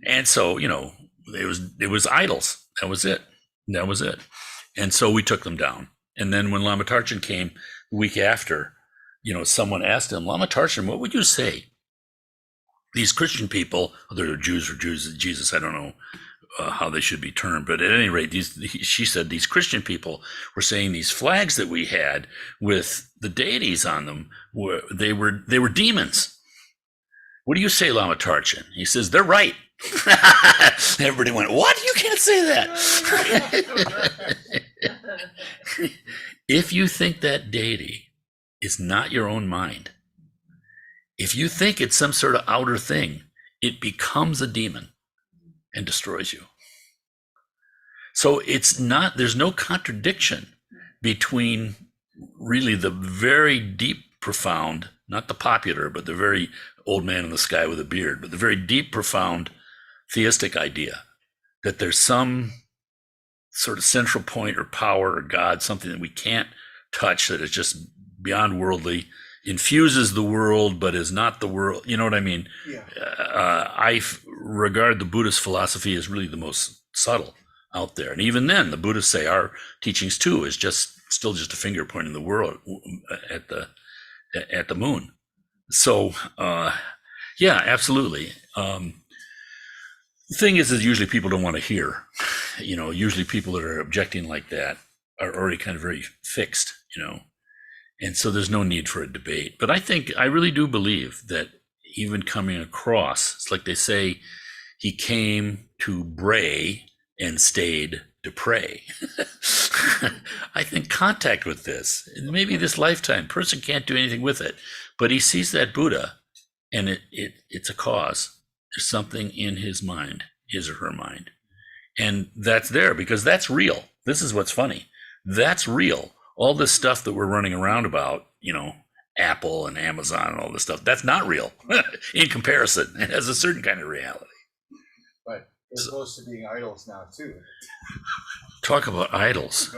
And so, it was idols. That was it. And so we took them down. And then when Lama Tarchin came the week after, someone asked him, Lama Tarchin, what would you say? These Christian people, they're Jews or Jesus, I don't know how they should be termed, but at any rate, she said these Christian people were saying these flags that we had with the deities on them they were demons. What do you say, Lama Tarchin? He says, they're right. Everybody went, what? You can't say that. If you think that deity is not your own mind, if you think it's some sort of outer thing, it becomes a demon and destroys you. So there's no contradiction between really the very deep, profound, not the popular, but the very old man in the sky with a beard, but the very deep, profound theistic idea that there's some sort of central point or power or God, something that we can't touch, that is just beyond worldly, infuses the world but is not the world. You know what I mean? Yeah. I regard the Buddhist philosophy as really the most subtle out there. And even then, the Buddhists say our teachings too is still just a finger pointing the world at the moon. So, yeah, absolutely. The thing is usually people don't want to hear. Usually people that are objecting like that are already kind of very fixed, and so there's no need for a debate. But I really do believe that even coming across, it's like they say, he came to bray and stayed to pray. I think, contact with this. Maybe this lifetime, person can't do anything with it, but he sees that Buddha, and it's a cause. There's something in his mind, his or her mind. And that's there because that's real. This is what's funny. That's real. All this stuff that we're running around about, Apple and Amazon and all this stuff, that's not real in comparison. It has a certain kind of reality. But they're close to being idols now too. Talk about idols.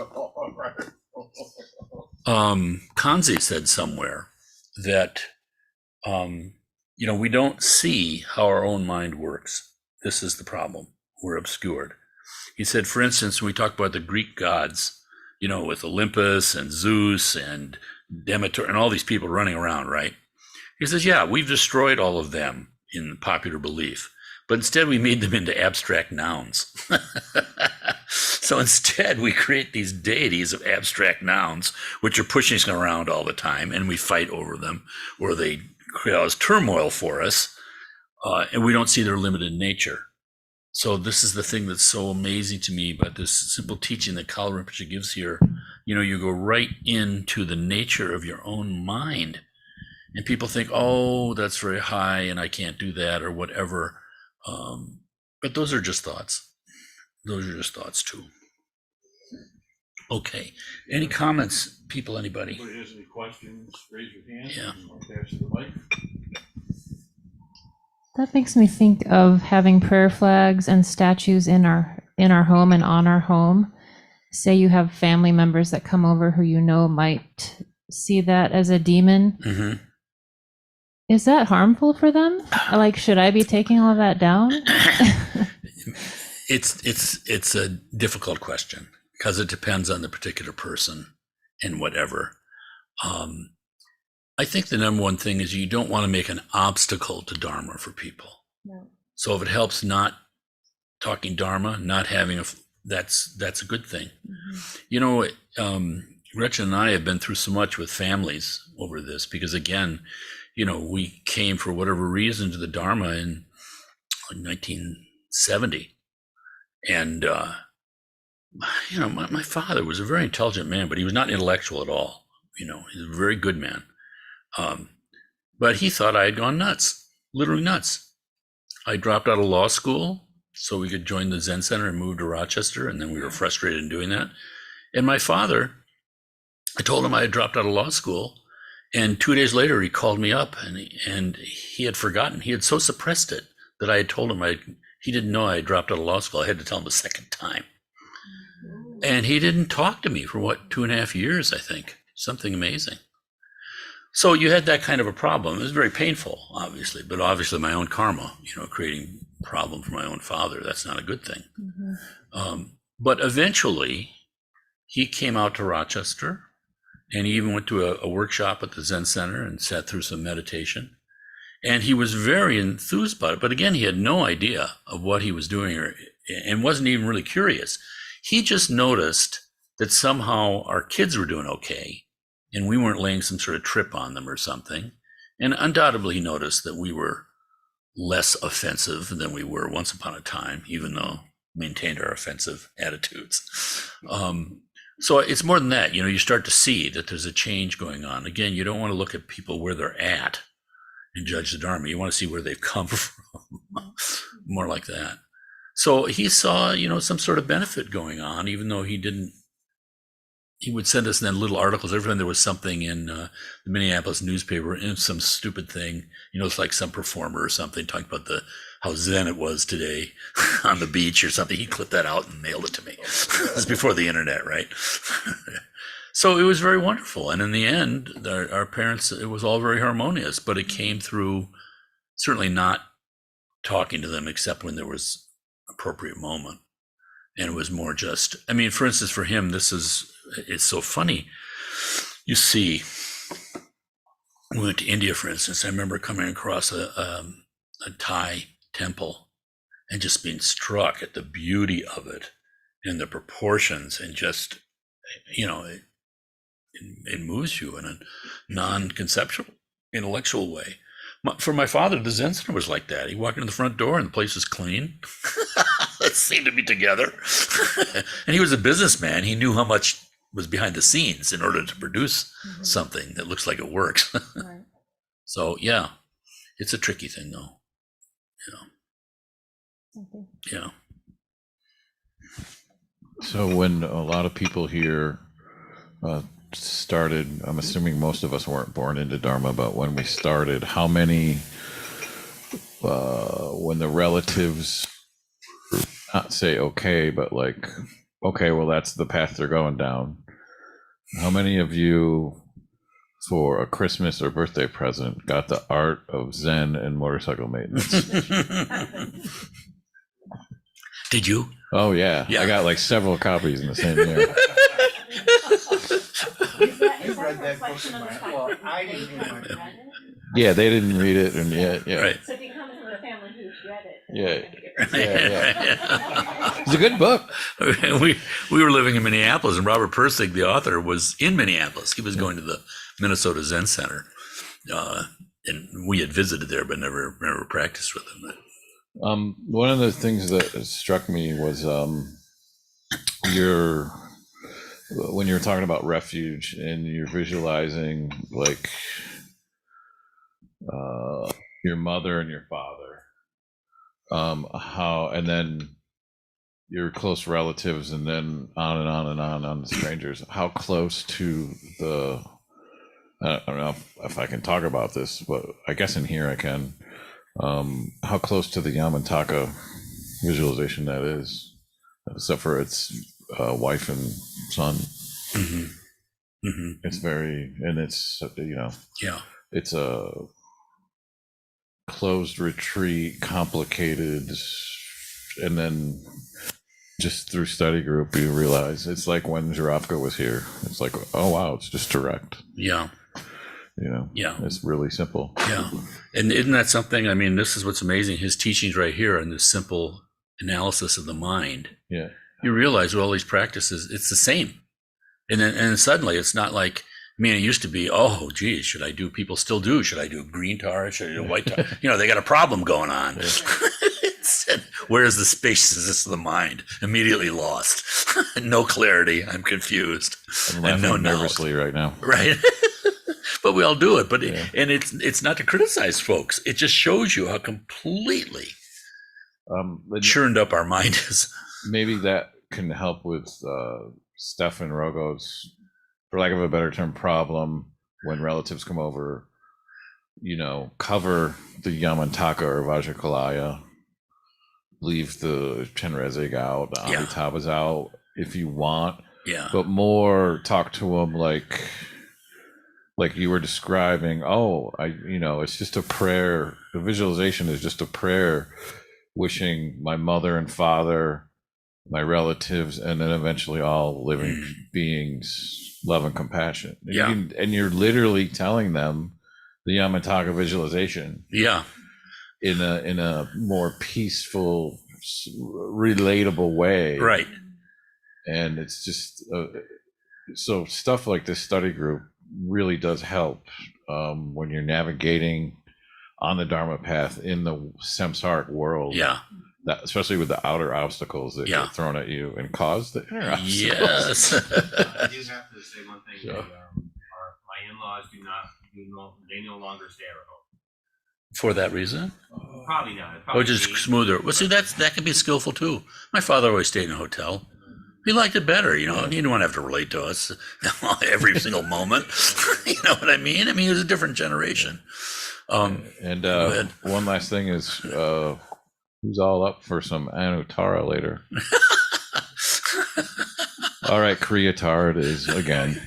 Kanzi said somewhere that, we don't see how our own mind works. This is the problem. We're obscured. He said, for instance, when we talk about the Greek gods, with Olympus and Zeus and Demeter and all these people running around, right? He says, yeah, we've destroyed all of them in popular belief, but instead we made them into abstract nouns. So instead we create these deities of abstract nouns, which are pushing us around all the time, and we fight over them, or they cause turmoil for us, and we don't see their limited nature. So this is the thing that's so amazing to me about this simple teaching that Kalu Rinpoche gives here. You go right into the nature of your own mind. And people think, oh, that's very high and I can't do that or whatever. But those are just thoughts. Those are just thoughts too. Okay. Any comments, people, anybody? Anybody has any questions, raise your hand. Yeah. Or pass the mic. That makes me think of having prayer flags and statues in our home and on our home. Say you have family members that come over who might see that as a demon. Mm-hmm. Is that harmful for them? Like, should I be taking all of that down? It's a difficult question because it depends on the particular person and whatever. I think the number one thing is you don't want to make an obstacle to Dharma for people. No. So if it helps not talking Dharma, not having that's a good thing. Mm-hmm. Gretchen and I have been through so much with families over this because again, we came for whatever reason to the Dharma in 1970. And, my father was a very intelligent man, but he was not intellectual at all. He was a very good man. But he thought I had gone nuts, literally nuts. I dropped out of law school so we could join the Zen Center and move to Rochester. And then we were frustrated in doing that. And my father, I told him I had dropped out of law school. And 2 days later, he called me up and he had forgotten. He had so suppressed it that I had told him he didn't know I had dropped out of law school. I had to tell him a second time. And he didn't talk to me for 2.5 years, I think. Something amazing. So you had that kind of a problem. It was very painful, obviously, but obviously my own karma, creating a problem for my own father, that's not a good thing. Mm-hmm. But eventually he came out to Rochester and he even went to a workshop at the Zen Center and sat through some meditation. And he was very enthused about it. But again, he had no idea of what he was doing and wasn't even really curious. He just noticed that somehow our kids were doing okay. And we weren't laying some sort of trip on them or something. And undoubtedly he noticed that we were less offensive than we were once upon a time, even though we maintained our offensive attitudes. So it's more than that. You start to see that there's a change going on. Again, you don't want to look at people where they're at and judge the Dharma. You want to see where they've come from. More like that. So he saw, some sort of benefit going on, even though he would send us then little articles every time there was something in the Minneapolis newspaper, in some stupid thing, it's like some performer or something talking about how zen it was today on the beach or something. He clipped that out and mailed it to me. It was before the internet, right? So it was very wonderful. And in the end, our parents, it was all very harmonious, but it came through certainly not talking to them except when there was appropriate moment. And it was more just, for instance, for him, it's so funny. You see, we went to India, for instance. I remember coming across a Thai temple and just being struck at the beauty of it and the proportions and just, it moves you in a non-conceptual, intellectual way. For my father, the Zen Center was like that. He walked in the front door and the place was clean. seem to be together. And he was a businessman. He knew how much was behind the scenes in order to produce something that looks like it works. Right. So yeah, it's a tricky thing though. Okay. Yeah. So when a lot of people here started, I'm assuming most of us weren't born into Dharma, but when we started, how many, when the relatives not say okay, but like, okay, well, that's the path they're going down. How many of you, for a Christmas or birthday present, got the art of Zen and motorcycle maintenance? Did you? Oh, yeah. Yeah. I got like several copies in the same year. You read that book in my, well, I didn't read my. Yeah, they didn't read it, and yeah. Right. So if you come from a family who's read it. Yeah. Then Yeah. It's a good book. we were living in Minneapolis, and Robert Persig, the author, was in Minneapolis. He was going to the Minnesota Zen Center, and we had visited there, but never practiced with him. One of the things that struck me was when you're talking about refuge and you're visualizing like your mother and your father, how, and then your close relatives, and then on and on and on the strangers, how close to the, I don't know if I can talk about this, but I guess in here I can, how close to the Yamantaka visualization that is, except for its wife and son. Mm-hmm. Mm-hmm. It's very, and it's, Yeah. it's a closed retreat, complicated, and then just through study group you realize it's like when Zhiravka was here. It's like, oh wow, it's just direct. Yeah. Yeah. It's really simple. Yeah. And isn't that something? I mean, this is what's amazing. His teachings right here on this simple analysis of the mind. Yeah. You realize with all these practices, it's the same. And suddenly it's not like, it used to be, oh, geez, should I do, people still do, should I do green tar? Should I do white tar? They got a problem going on. Where's the spaciousness of the mind? Immediately lost. No clarity. I'm confused. I'm laughing nervously right now. Right. But we all do it. But Yeah. and it's not to criticize folks. It just shows you how completely churned up our mind is. Maybe that can help with Stefan Rogo's, for lack of a better term, problem when relatives come over, cover the Yamantaka or Vajrakalaya, leave the Chenrezig out, the Yeah. Amitabhas out if you want, Yeah. but more talk to them like you were describing. It's just a prayer. The visualization is just a prayer, wishing my mother and father, my relatives, and then eventually all living beings love and compassion. Yeah. And you're literally telling them the Yamantaka visualization Yeah. in a more peaceful, relatable way. Right. And it's just so stuff like this study group really does help when you're navigating on the Dharma path in the samsaric world. Yeah. That, especially with the outer obstacles that Yeah. get thrown at you and cause the inner obstacles. Yes. I do have to say one thing. Yeah. My in-laws they no longer stay at home. For that reason? Probably not. Or just smoother. Well, see, that can be skillful too. My father always stayed in a hotel. He liked it better, He didn't want to have to relate to us every single moment. You know what I mean? It was a different generation. And ahead. one last thing is, who's all up for some Anutara later? All right, Kriyatara it is again.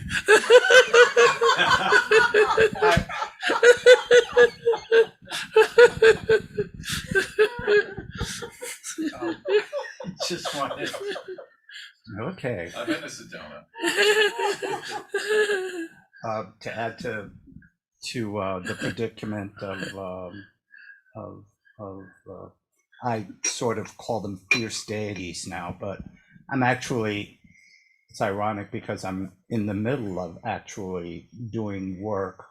Just wanted. Okay. I'm gonna sit down. To add to the predicament of I sort of call them fierce deities now, but I'm actually, it's ironic because I'm in the middle of actually doing work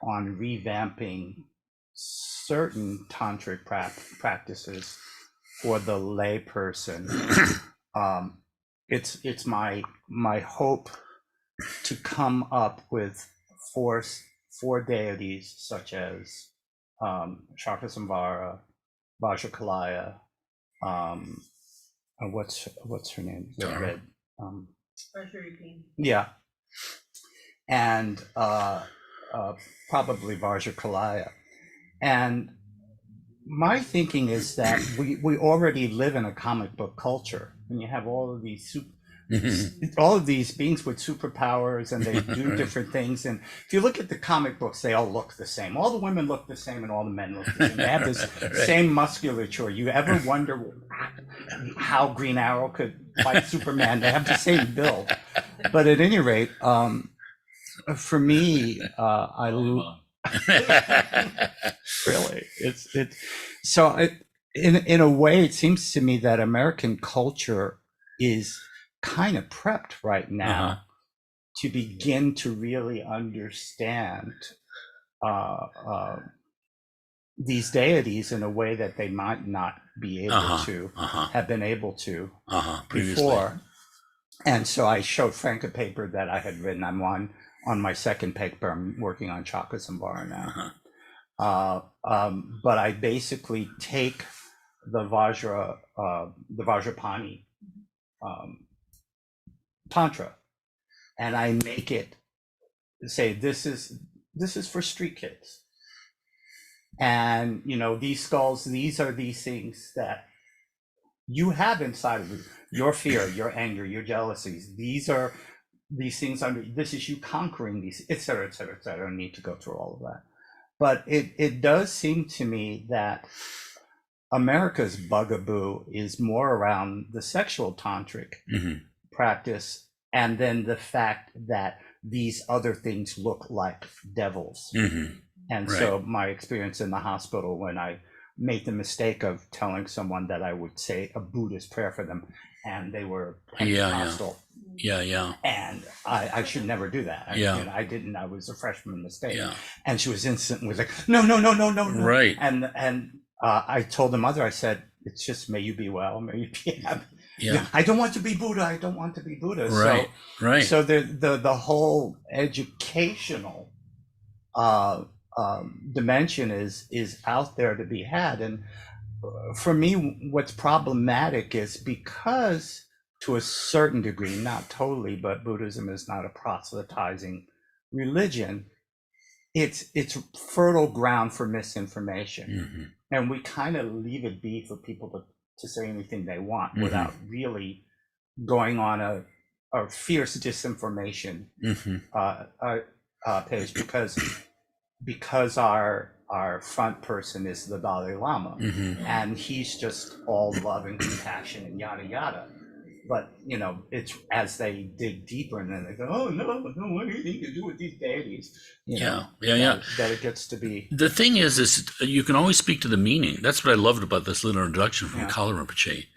on revamping certain tantric practices for the lay person. It's my hope to come up with four deities such as Shakasambhara, Vajrakalaya, what's her name? The Tara. red, Treasure King. yeah, and probably Vajrakalaya. And my thinking is that we already live in a comic book culture, and you have all of these all of these beings with superpowers, and they do Right. different things. And if you look at the comic books, they all look the same. All the women look the same, and all the men look the same. They have this Right. same musculature. You ever wonder how Green Arrow could fight Superman? They have the same build. But at any rate, for me, I really in a way, it seems to me that American culture is kind of prepped right now Uh-huh. to begin to really understand these deities in a way that they might not be able to have been able to Previously. before. And so I showed Frank a paper that I had written. I'm on my second paper. I'm working on Shakasambhara now. But I basically take the Vajrapani Tantra, and I make it say this is for street kids. And these skulls, these are these things that you have inside of you, your fear, your anger, your jealousies. These are these things this is you conquering these, et cetera, et cetera, et cetera. I don't need to go through all of that. But it does seem to me that America's bugaboo is more around the sexual tantric practice, and then the fact that these other things look like devils. And so my experience in the hospital, when I made the mistake of telling someone that I would say a Buddhist prayer for them, and they were Pentecostal. Yeah. And I should never do that. I didn't. I was a freshman mistake. Yeah. And she was instantly like, no. Right. And I told the mother, I said, it's just, may you be well, may you be happy. Yeah. I don't want to be Buddha. I don't want to be Buddha. Right. Right. So the whole educational dimension is out there to be had. And for me, what's problematic is because, to a certain degree, not totally, but Buddhism is not a proselytizing religion, it's fertile ground for misinformation. And we kind of leave it be for people to say anything they want without really going on a fierce disinformation page, because our front person is the Dalai Lama, and he's just all love and compassion and yada yada. But it's as they dig deeper, and then they go, oh no, what anything to do with these deities? That it gets to be. The thing is you can always speak to the meaning. That's what I loved about this little introduction from Kalu Rinpoche,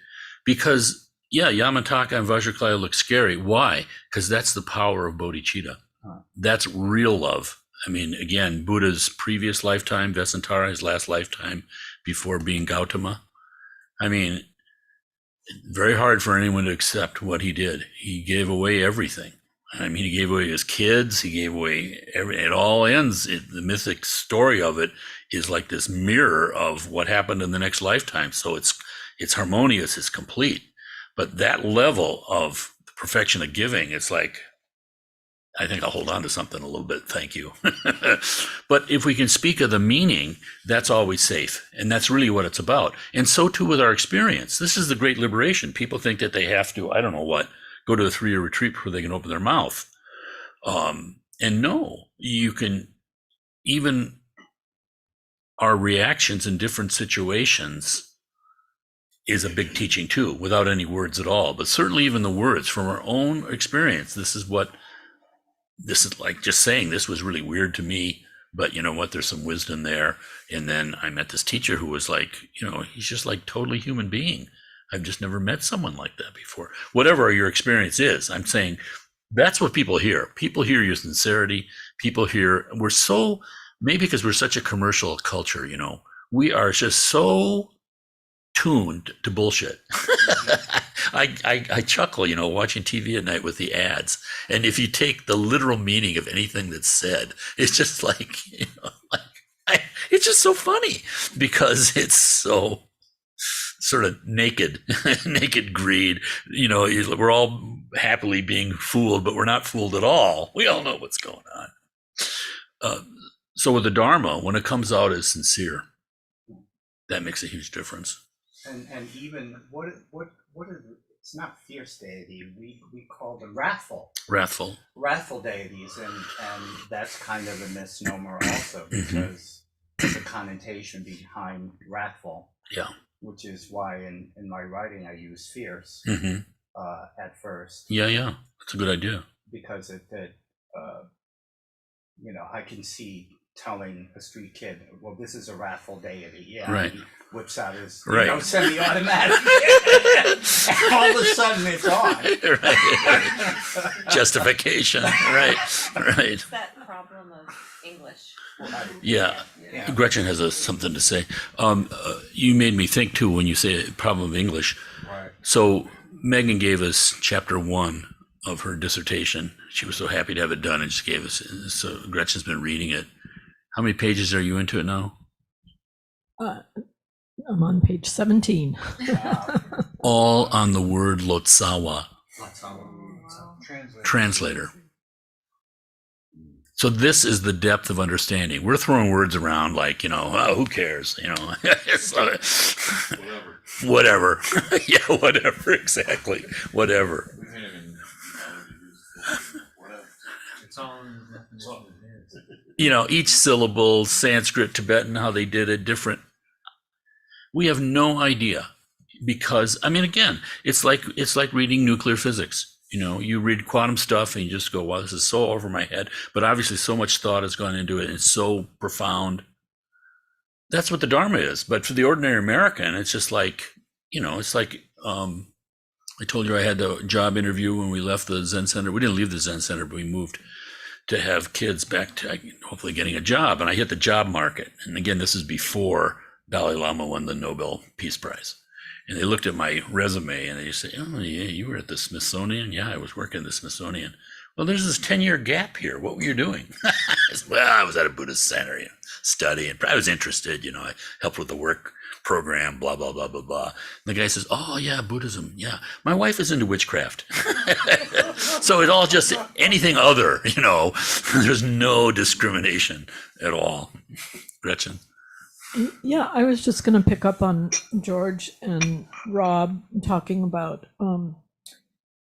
because Yamataka and Vajrakalaya look scary. Why? Because that's the power of bodhicitta. That's real love. I mean, again, Buddha's previous lifetime, Vesantara, his last lifetime before being Gautama. I mean, very hard for anyone to accept what he did. He gave away everything. I mean, he gave away his kids. He gave away it all ends. The mythic story of it is like this mirror of what happened in the next lifetime. So it's harmonious. It's complete. But that level of the perfection of giving, it's like, I think I'll hold on to something a little bit. Thank you. But if we can speak of the meaning, that's always safe. And that's really what it's about. And so too with our experience. This is the great liberation. People think that they have to, I don't know what, go to a 3-year retreat before they can open their mouth. And no, you can, even our reactions in different situations is a big teaching too, without any words at all. But certainly even the words from our own experience, this is like just saying this was really weird to me, but you know what, there's some wisdom there. And then I met this teacher who was like, he's just like totally human being. I've just never met someone like that before. Whatever your experience is, I'm saying that's what people hear. People hear your sincerity. People hear, maybe because we're such a commercial culture, we are just so tuned to bullshit. I chuckle, watching TV at night with the ads. And if you take the literal meaning of anything that's said, it's just like, it's just so funny because it's so sort of naked greed. We're all happily being fooled, but we're not fooled at all. We all know what's going on. So with the Dharma, when it comes out as sincere, that makes a huge difference. And even what is it's not fierce deity. We call them wrathful deities, and that's kind of a misnomer also, because there's a connotation behind wrathful. Yeah. Which is why in my writing I use fierce at first. Yeah, that's a good idea. Because I can see telling a street kid, well, this is a wrathful deity. Yeah, right. He whips out his semi-automatic. All of a sudden it's on. Right. Justification. Right. It's that problem of English. Yeah. Gretchen has something to say. You made me think too when you say problem of English. Right. So Megan gave us chapter 1 of her dissertation. She was so happy to have it done and just gave us. So Gretchen's been reading it. How many pages are you into it now? I'm on page 17. All on the word Lotsawa. Translator. So this is the depth of understanding. We're throwing words around like, who cares? Whatever. Yeah, whatever. Exactly. Whatever. It's all in the definition. Each syllable, Sanskrit, Tibetan, how they did it different. We have no idea because, again, it's like reading nuclear physics. You read quantum stuff and you just go, wow, this is so over my head. But obviously so much thought has gone into it and it's so profound. That's what the Dharma is. But for the ordinary American, it's just like, it's like, I told you I had the job interview when we left the Zen Center. We didn't leave the Zen Center, but we moved to have kids back to hopefully getting a job. And I hit the job market. And again, this is before Dalai Lama won the Nobel Peace Prize. And they looked at my resume and they said, oh, yeah, you were at the Smithsonian? Yeah, I was working at the Smithsonian. Well, there's this 10-year gap here. What were you doing? I said, well, I was at a Buddhist center, studying. I was interested, I helped with the work program, blah, blah, blah, blah, blah. And the guy says, oh, yeah, Buddhism. Yeah. My wife is into witchcraft. So it's all just anything other, There's no discrimination at all. Gretchen. Yeah, I was just going to pick up on George and Rob talking about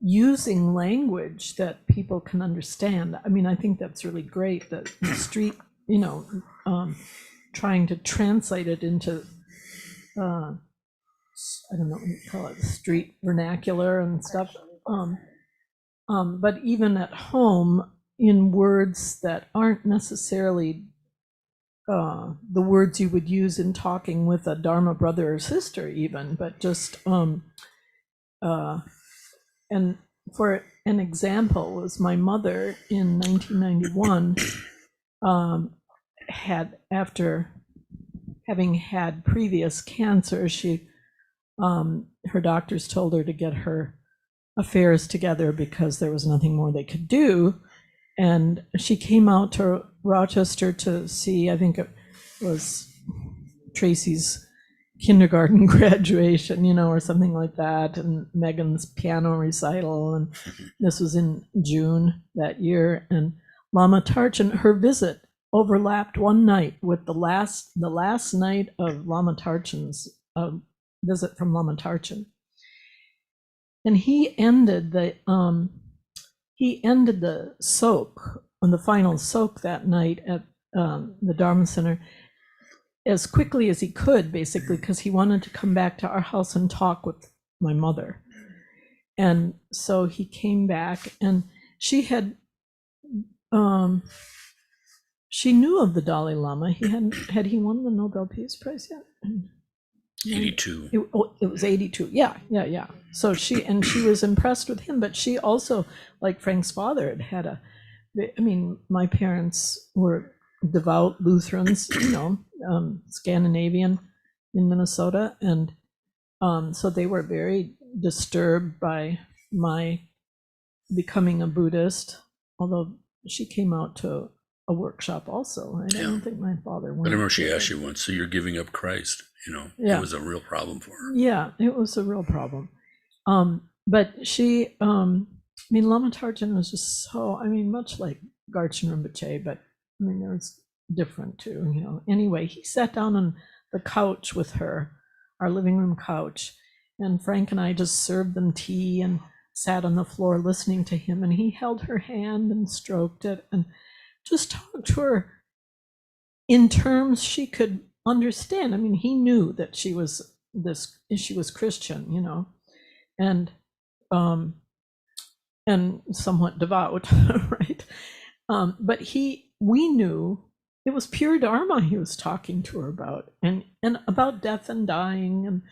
using language that people can understand. I think that's really great that the street, trying to translate it into, I don't know what you call it, street vernacular and stuff. But even at home, in words that aren't necessarily the words you would use in talking with a Dharma brother or sister even, but just, and for an example was my mother in 1991 had, after having had previous cancer, her doctors told her to get her affairs together because there was nothing more they could do. And she came out to Rochester to see, I think it was Tracy's kindergarten graduation, or something like that, and Megan's piano recital. And this was in June that year. And Lama Tarchin, her visit overlapped one night with the last night of Lama Tarchin's visit from Lama Tarchin. And he ended the soak, on the final soak that night at the Dharma Center, as quickly as he could, basically, because he wanted to come back to our house and talk with my mother. And so he came back, and she had, she knew of the Dalai Lama. Had he won the Nobel Peace Prize yet? 82. It was 82. Yeah. So she was impressed with him, but she also, like Frank's father, had my parents were devout Lutherans, Scandinavian in Minnesota, and So they were very disturbed by my becoming a Buddhist, although she came out to a workshop also. I Yeah. don't think my father went. But I remember she to asked it. you once, so you're giving up Christ, Yeah. It was a real problem for her. Yeah, it was a real problem. But she, Lama Tarjan was just so, much like Garchen Rinpoche, but there was different too, Anyway, he sat down on the couch with her, our living room couch, and Frank and I just served them tea and sat on the floor listening to him, and he held her hand and stroked it and just talked to her in terms she could understand. He knew that she was Christian, and somewhat devout, right? But we knew it was pure Dharma he was talking to her about, and about death and dying, and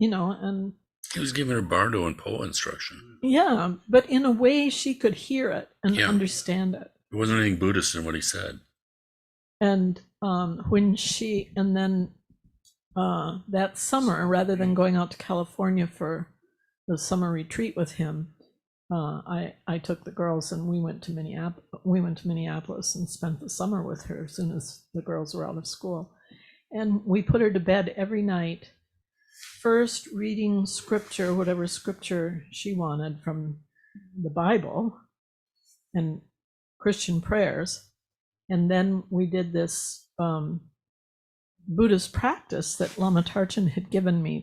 and He was giving her Bardo and Poa instruction. yeah, but in a way she could hear it and Yeah. understand it. There wasn't anything Buddhist in what he said. And that summer, rather than going out to California for the summer retreat with him, I took the girls and we went to Minneapolis and spent the summer with her as soon as the girls were out of school. And we put her to bed every night, first reading scripture, whatever scripture she wanted from the Bible and Christian prayers. And then we did this Buddhist practice that Lama Tarchin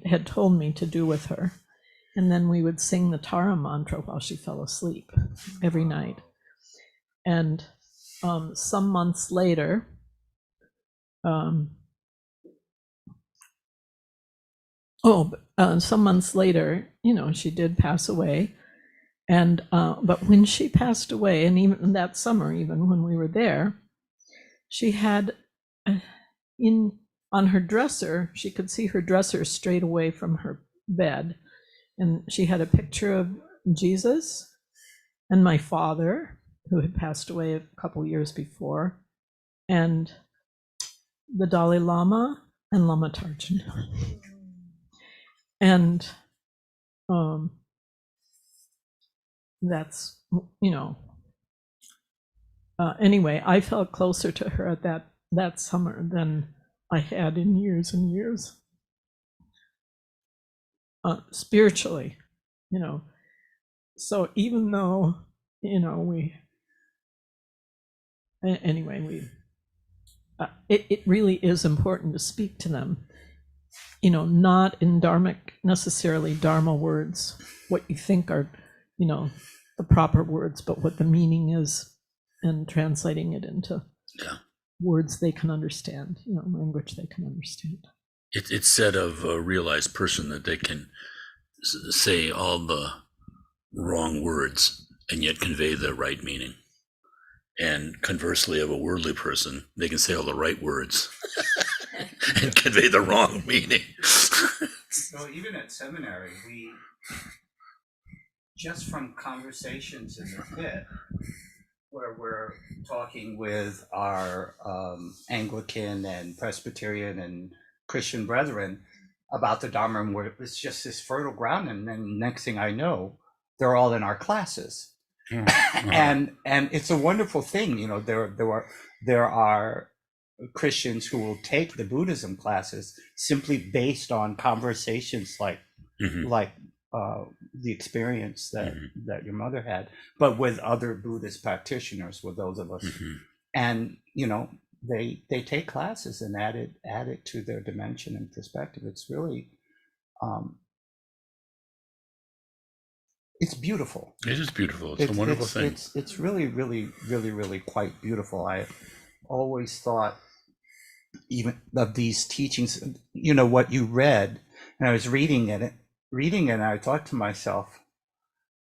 had told me to do with her. And then we would sing the Tara mantra while she fell asleep every night. And some months later, she did pass away. And but when she passed away, and even that summer, even when we were there, she had on her dresser, she could see her dresser straight away from her bed. And she had a picture of Jesus and my father, who had passed away a couple years before, and the Dalai Lama and Lama Tarchin. And that's, anyway, I felt closer to her at that summer than I had in years and years. Spiritually, so even though, it really is important to speak to them, not in necessarily Dharma words, what you think are, the proper words, but what the meaning is, and translating it into words they can understand, language they can understand. It's said of a realized person that they can say all the wrong words and yet convey the right meaning. And conversely, of a worldly person, they can say all the right words and convey the wrong meaning. So even at seminary, we, just from conversations in the pit, where we're talking with our Anglican and Presbyterian and Christian brethren about the Dharma, and where it's just this fertile ground, and then next thing I know, they're all in our classes. And it's a wonderful thing, there are Christians who will take the Buddhism classes simply based on conversations like the experience that your mother had, but with other Buddhist practitioners, with those of us, and they take classes and add it to their dimension and perspective. It's really it's beautiful. It is beautiful. It's a wonderful thing. It's really, really, really, really quite beautiful. I always thought, even of these teachings, what you read, and I was reading it, and I thought to myself,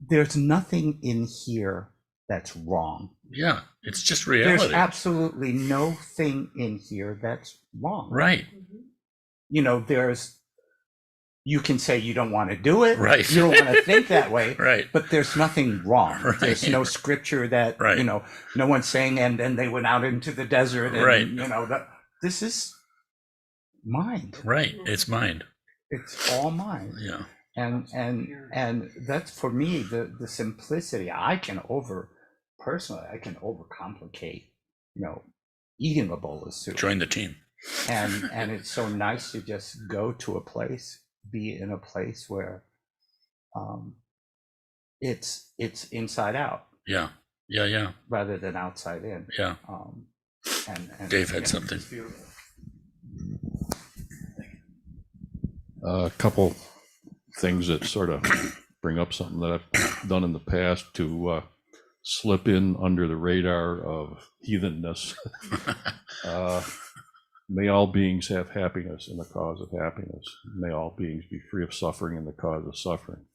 there's nothing in here that's wrong. Yeah, it's just reality. There's absolutely no thing in here that's wrong. Right. You can say you don't want to do it. Right. You don't want to think that way. Right. But there's nothing wrong. Right. There's no scripture that, Right. No one's saying, and then they went out into the desert. And, Right. this is mind. Right. It's mind. It's all mine. Yeah. And that's for me the simplicity. I can overcomplicate, eating a bowl of soup. Join the team. And it's so nice to just go to a place, be in a place where it's inside out. Yeah. Rather than outside in. Yeah. And Dave had something. it's beautiful. A couple things that sort of bring up something that I've done in the past to slip in under the radar of heathenness. May all beings have happiness in the cause of happiness. May all beings be free of suffering in the cause of suffering.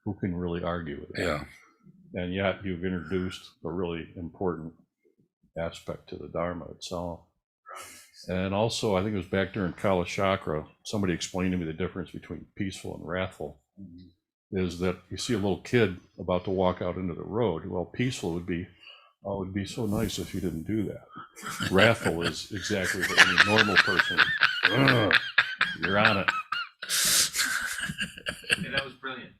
Who can really argue with that? Yeah. And yet you've introduced a really important aspect to the Dharma itself. And also, I think it was back during Kala Chakra, somebody explained to me the difference between peaceful and wrathful. Is that you see a little kid about to walk out into the road. Well, peaceful would be, oh, it would be so nice if you didn't do that. Wrathful is exactly what any normal person, "Ugh, you're on it." Yeah, that was brilliant.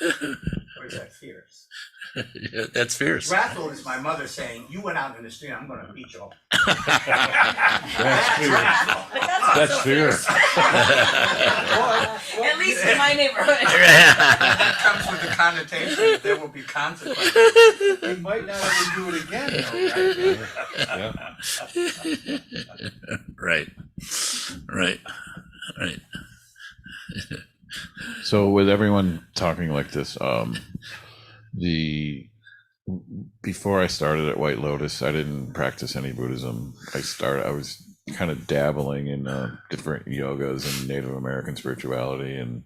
Or is that fierce? Yeah, that's fierce. Wrathful is my mother saying, "You went out in the street, I'm going to beat you up." That's fear. But that's That's also fear. fierce. At least in my neighborhood. That comes with the connotation that there will be consequences. They might not ever do it again, though, right? Right. So with everyone talking like this, before I started at White Lotus, I didn't practice any Buddhism. I was kind of dabbling in different yogas and Native American spirituality and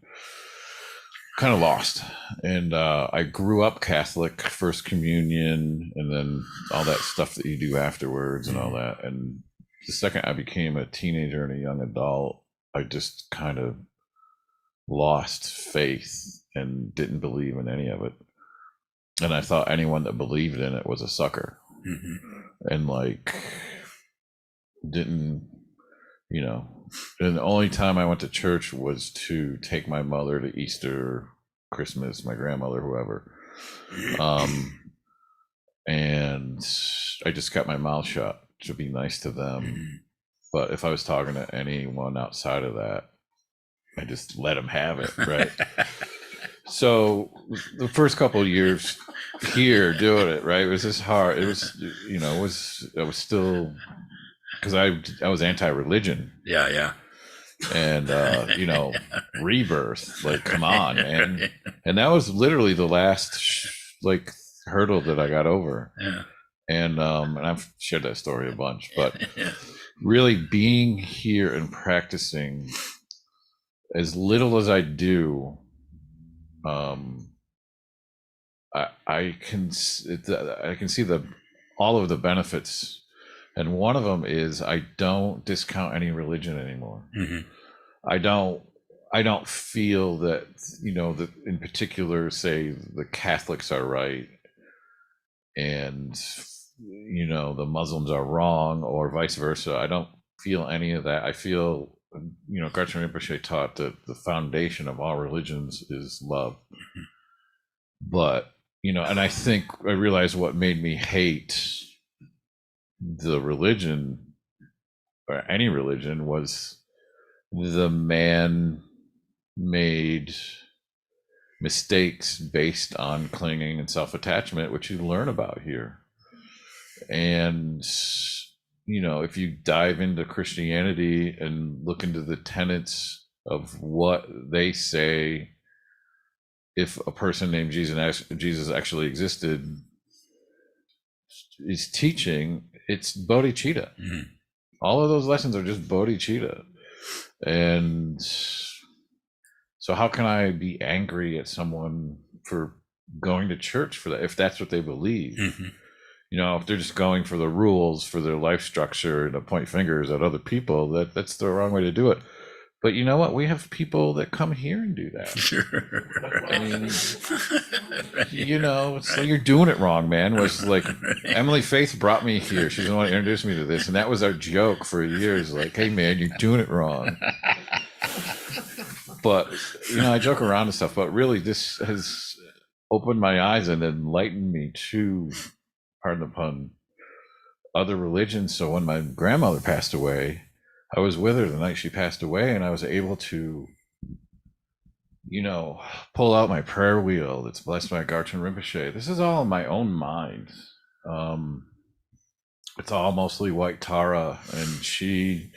kind of lost. And I grew up Catholic, First Communion, and then all that stuff that you do afterwards and all that. And the second I became a teenager and a young adult, I just kind of lost faith and didn't believe in any of it. And I thought anyone that believed in it was a sucker. And didn't, and the only time I went to church was to take my mother to Easter, Christmas, my grandmother, whoever. And I just kept my mouth shut to be nice to them. But if I was talking to anyone outside of that, I just let them have it, right? So the first couple of years here doing it, right, it was just hard. It was, I was still, because I was anti-religion. Yeah. And rebirth, like, come on, man. And that was literally the last hurdle that I got over. Yeah. And I've shared that story a bunch, but really being here and practicing as little as I do, I can see all of the benefits, and one of them is I don't discount any religion anymore. I don't feel that that in particular, say, the Catholics are right and the Muslims are wrong, or vice versa. I don't feel any of that. I feel Garchen Rinpoche taught that the foundation of all religions is love. But and I think I realized what made me hate the religion, or any religion, was the man made mistakes based on clinging and self-attachment, which you learn about here. And if you dive into Christianity and look into the tenets of what they say, if a person named Jesus actually existed, is teaching, it's bodhicitta. All of those lessons are just bodhicitta. And so how can I be angry at someone for going to church for that, if that's what they believe? If they're just going for the rules for their life structure and to point fingers at other people, that's the wrong way to do it. But you know what? We have people that come here and do that. Sure. I mean, so you're doing it wrong, man. Was like Emily Faith brought me here. She's the one who introduced me to this, and that was our joke for years. Like, hey, man, you're doing it wrong. But, I joke around and stuff, but really this has opened my eyes and enlightened me to, pardon the pun, other religions. So when my grandmother passed away, I was with her the night she passed away, and I was able to, pull out my prayer wheel that's blessed by Garchen Rinpoche. This is all in my own mind. It's all mostly white Tara, and she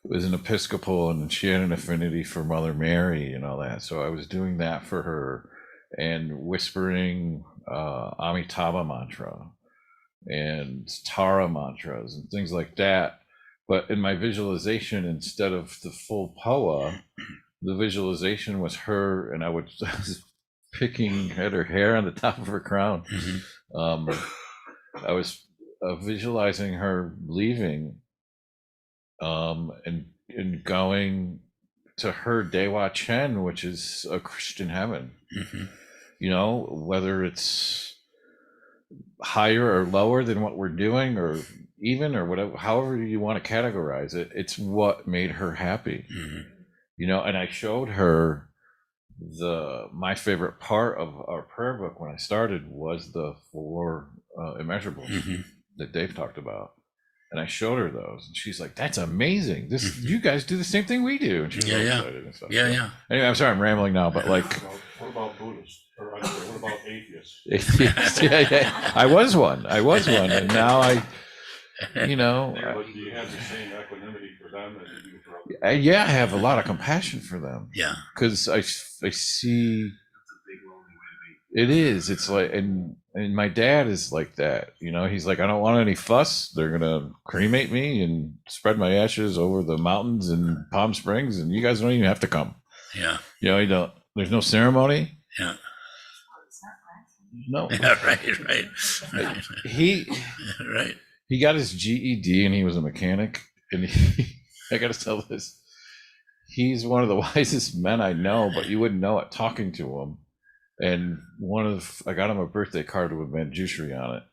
was an Episcopal, and she had an affinity for Mother Mary and all that. So I was doing that for her and whispering Amitabha mantra and Tara mantras and things like that. But in my visualization, instead of the full poa, the visualization was her, and I was picking at her hair on the top of her crown. I was visualizing her leaving and going to her Dewa Chen, which is a Christian heaven. Whether it's higher or lower than what we're doing, or even, or whatever, however you want to categorize it, it's what made her happy. And I showed her my favorite part of our prayer book when I started was the 4 immeasurables that Dave talked about. And I showed her those, and she's like, "That's amazing! You guys do the same thing we do." And she's so excited and stuff. Yeah. Anyway, I'm sorry, I'm rambling now, but like, What about Buddhists? Or what about atheists? yeah, I was one, and now I, But do you have the same equanimity for them that you do for others? I have a lot of compassion for them. Yeah. Because I see it is. It's like, and my dad is like that. He's like, I don't want any fuss. They're gonna cremate me and spread my ashes over the mountains in Palm Springs, and you guys don't even have to come. Yeah. You don't. There's no ceremony. Yeah. No. Yeah. Right. He Right. he got his GED, and he was a mechanic. And I got to tell this. He's one of the wisest men I know, but you wouldn't know it talking to him. And I got him a birthday card with Manjushri on it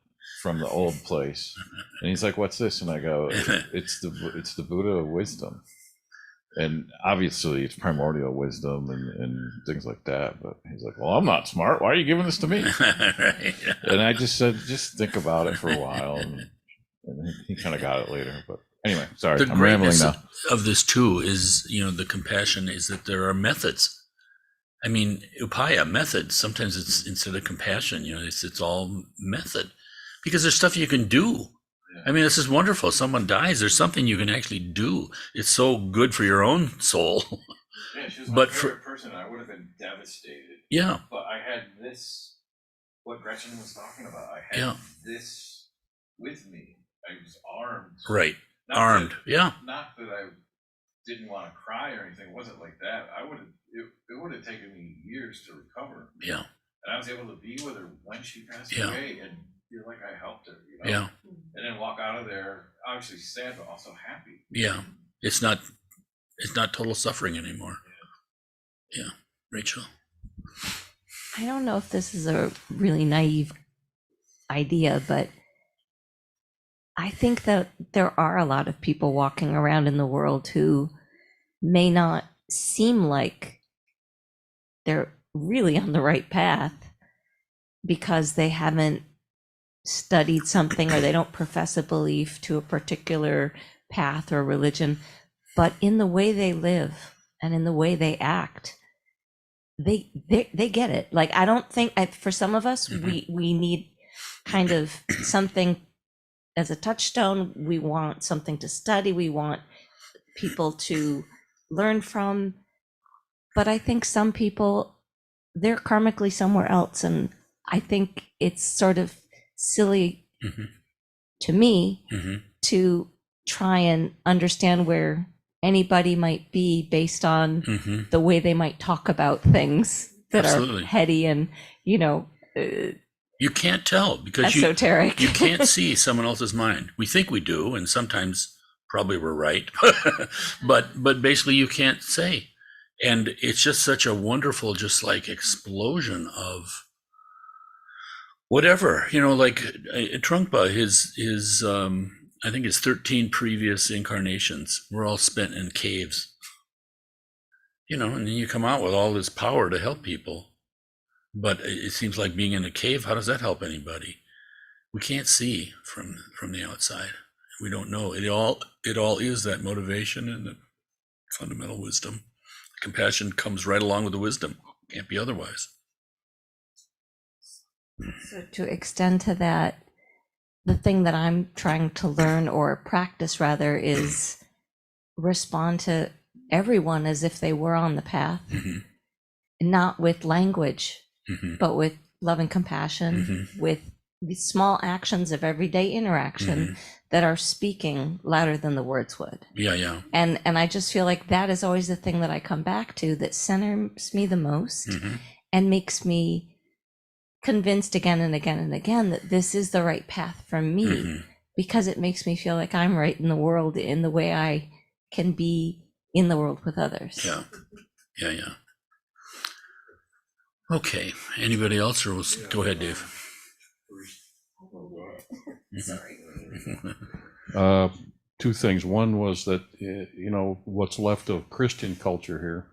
from the old place, and he's like, "What's this?" And I go, "It's the Buddha of wisdom." And obviously it's primordial wisdom and things like that. But he's like, "Well, I'm not smart. Why are you giving this to me?" Right. And I just said, "Just think about it for a while." And he kind of got it later. But anyway, sorry, The I'm rambling greatness now. of this too is, the compassion is that there are methods. I mean, upaya, method, sometimes it's instead of compassion, it's all method, because there's stuff you can do. I mean, this is wonderful. Someone dies, there's something you can actually do. It's so good for your own soul. Yeah, she was my favorite person. I would have been devastated. Yeah. But I had this, what Gretchen was talking about. I had this with me. I was armed. Right. Armed. Yeah. Not that I didn't want to cry or anything. It wasn't like that. It would have taken me years to recover. Yeah. And I was able to be with her when she passed Yeah. away and feel like I helped her. Yeah. And then walk out of there, obviously sad, but also happy. Yeah. It's not total suffering anymore. Yeah. Rachel. I don't know if this is a really naive idea, but I think that there are a lot of people walking around in the world who may not seem like they're really on the right path because they haven't studied something or they don't profess a belief to a particular path or religion, but in the way they live and in the way they act, they get it. Like, I don't think, for some of us, we need kind of something as a touchstone. We want something to study. We want people to learn from. But I think some people, they're karmically somewhere else. And I think it's sort of silly to me to try and understand where anybody might be based on the way they might talk about things that Absolutely. are heady and, You can't tell because esoteric. you can't see someone else's mind. We think we do, and sometimes probably we're right, but basically you can't say. And it's just such a wonderful, just like explosion of whatever, like Trungpa, his I think his 13 previous incarnations were all spent in caves. you know, and then you come out with all this power to help people. But it seems like being in a cave, how does that help anybody? We can't see from the outside. We don't know. It all is that motivation and the fundamental wisdom. Compassion comes right along with the wisdom. Can't be otherwise. So to extend to that, the thing that I'm trying to learn or practice rather is respond to everyone as if they were on the path, not with language, but with love and compassion, with the small actions of everyday interaction that are speaking louder than the words would. Yeah. And I just feel like that is always the thing that I come back to that centers me the most and makes me convinced again and again and again that this is the right path for me, because it makes me feel like I'm right in the world in the way I can be in the world with others. Yeah. Okay. Anybody else, or go ahead, Dave. Sorry. Two things. One was that, what's left of Christian culture here.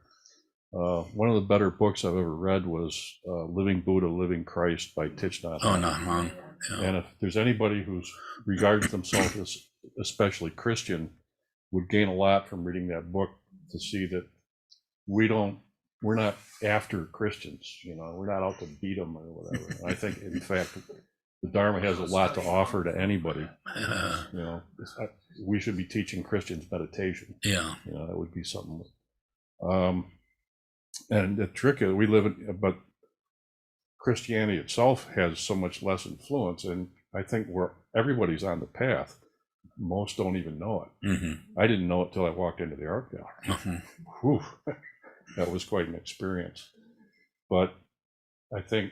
One of the better books I've ever read was Living Buddha, Living Christ by Thich Nhat Hanh. Oh, not Hong. Yeah. And if there's anybody who regards themselves as especially Christian, would gain a lot from reading that book to see that we're not after Christians, we're not out to beat them or whatever. I think, in fact, the Dharma has a lot to offer to anybody. We should be teaching Christians meditation. Yeah. That would be something. And the trick is but Christianity itself has so much less influence, and I think everybody's on the path. Most don't even know it. I didn't know it till I walked into the art gallery. Whew, that was quite an experience. But I think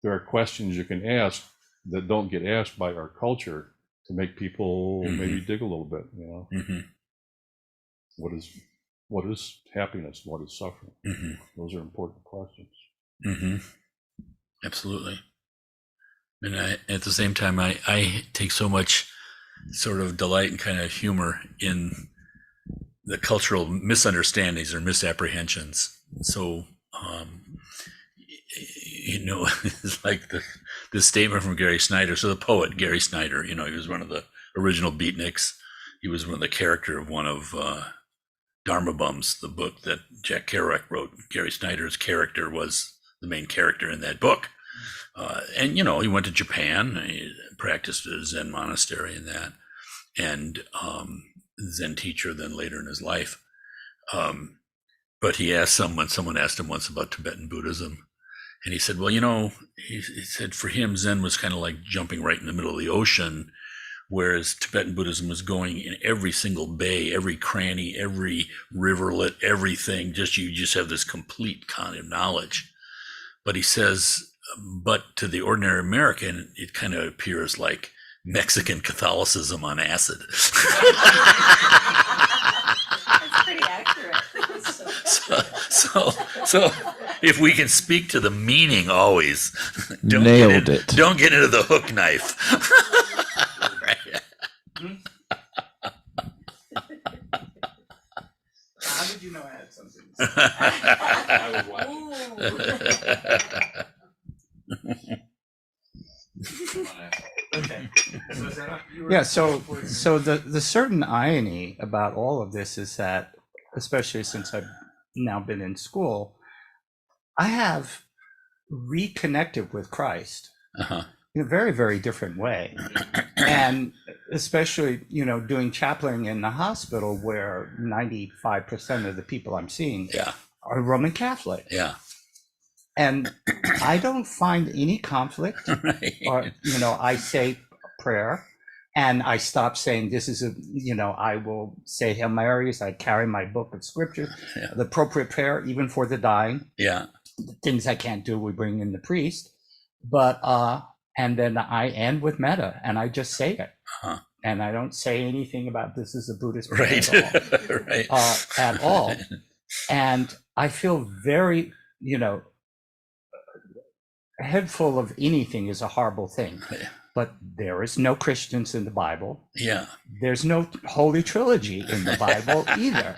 there are questions you can ask that don't get asked by our culture to make people maybe dig a little bit. What is happiness? What is suffering? Those are important questions. Absolutely. And at the same time, I take so much sort of delight and kind of humor in the cultural misunderstandings or misapprehensions. So, it's like this statement from Gary Snyder. So the poet, Gary Snyder, he was one of the original beatniks. He was one of the character of one of Dharma Bums, the book that Jack Kerouac wrote. Gary Snyder's character was the main character in that book. And, he went to Japan, he practiced at a Zen monastery and that, and Zen teacher then later in his life. But he asked someone asked him once about Tibetan Buddhism. And he said, well, he said for him, Zen was kind of like jumping right in the middle of the ocean, whereas Tibetan Buddhism was going in every single bay, every cranny, every riverlet, everything. You just have this complete kind of knowledge. But he says, but to the ordinary American, it kind of appears like Mexican Catholicism on acid. That's pretty accurate. So if we can speak to the meaning always, don't get into the hook knife. How did you know I had something? I would watch. Okay. Yeah. So the certain irony about all of this is that, especially since I've now been in school, I have reconnected with Christ in a very, very different way. And especially, doing chaplain in the hospital where 95% of the people I'm seeing are Roman Catholic. Yeah. And I don't find any conflict. Right. Or, I say prayer and I stop saying this is I will say Hail Marys. I carry my book of scripture, the appropriate prayer, even for the dying. Yeah. The things I can't do, we bring in the priest. But, and then I end with metta and I just say it. And I don't say anything about this is a Buddhist prayer right. at all. And I feel very, a head full of anything is a horrible thing. But there is no Christians in the Bible. Yeah. There's no Holy Trilogy in the Bible either.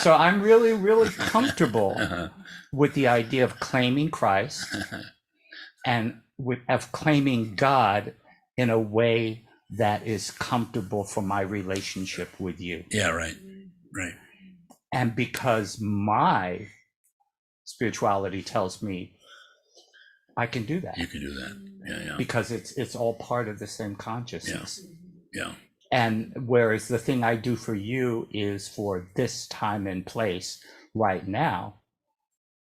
So I'm really, really comfortable Uh-huh. with the idea of claiming Christ and of claiming God in a way that is comfortable for my relationship with you. Yeah, right. And because my spirituality tells me I can do that. You can do that. Yeah. Because it's all part of the same consciousness. Yeah. And whereas the thing I do for you is for this time and place right now,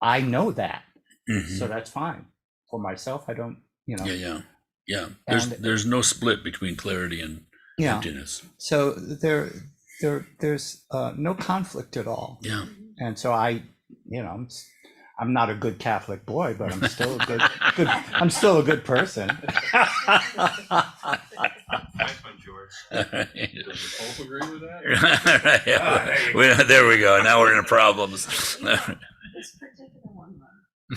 I know that. Mhm. So that's fine. For myself, I don't, Yeah. And- There's no split between clarity and Yeah. emptiness. So there's no conflict at all. Yeah. And so I'm not a good Catholic boy, but I'm still a I'm still a good person. Nice one, George. Does the Pope agree with that? Right. There we go. Now we're in problems. This particular one,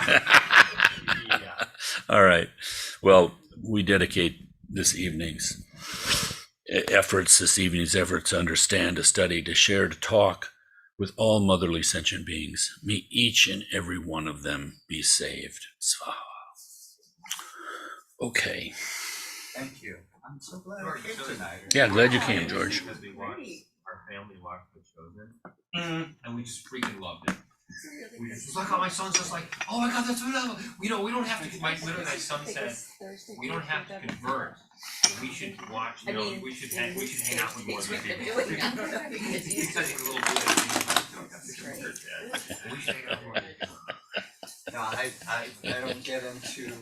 Yeah. All right. Well, we dedicate this evening's efforts to understand, to study, to share, to talk with all motherly sentient beings. May each and every one of them be saved. Swaha. Okay. Thank you. I'm so glad George, so- Yeah, glad you came, George. Because we watched, our family watched The Chosen, And we just freaking loved it. we just look how my son's just like, oh my god, that's what I love. We don't have to. My son said, we don't have to convert. We should watch. We should hang out with more of the people. Because he's a little bit. We should hang out more. No, I don't get into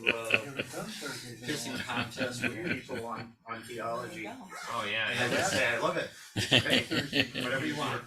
kissing contests with people on theology. Oh yeah, I just say I love it. It's great. Whatever you want.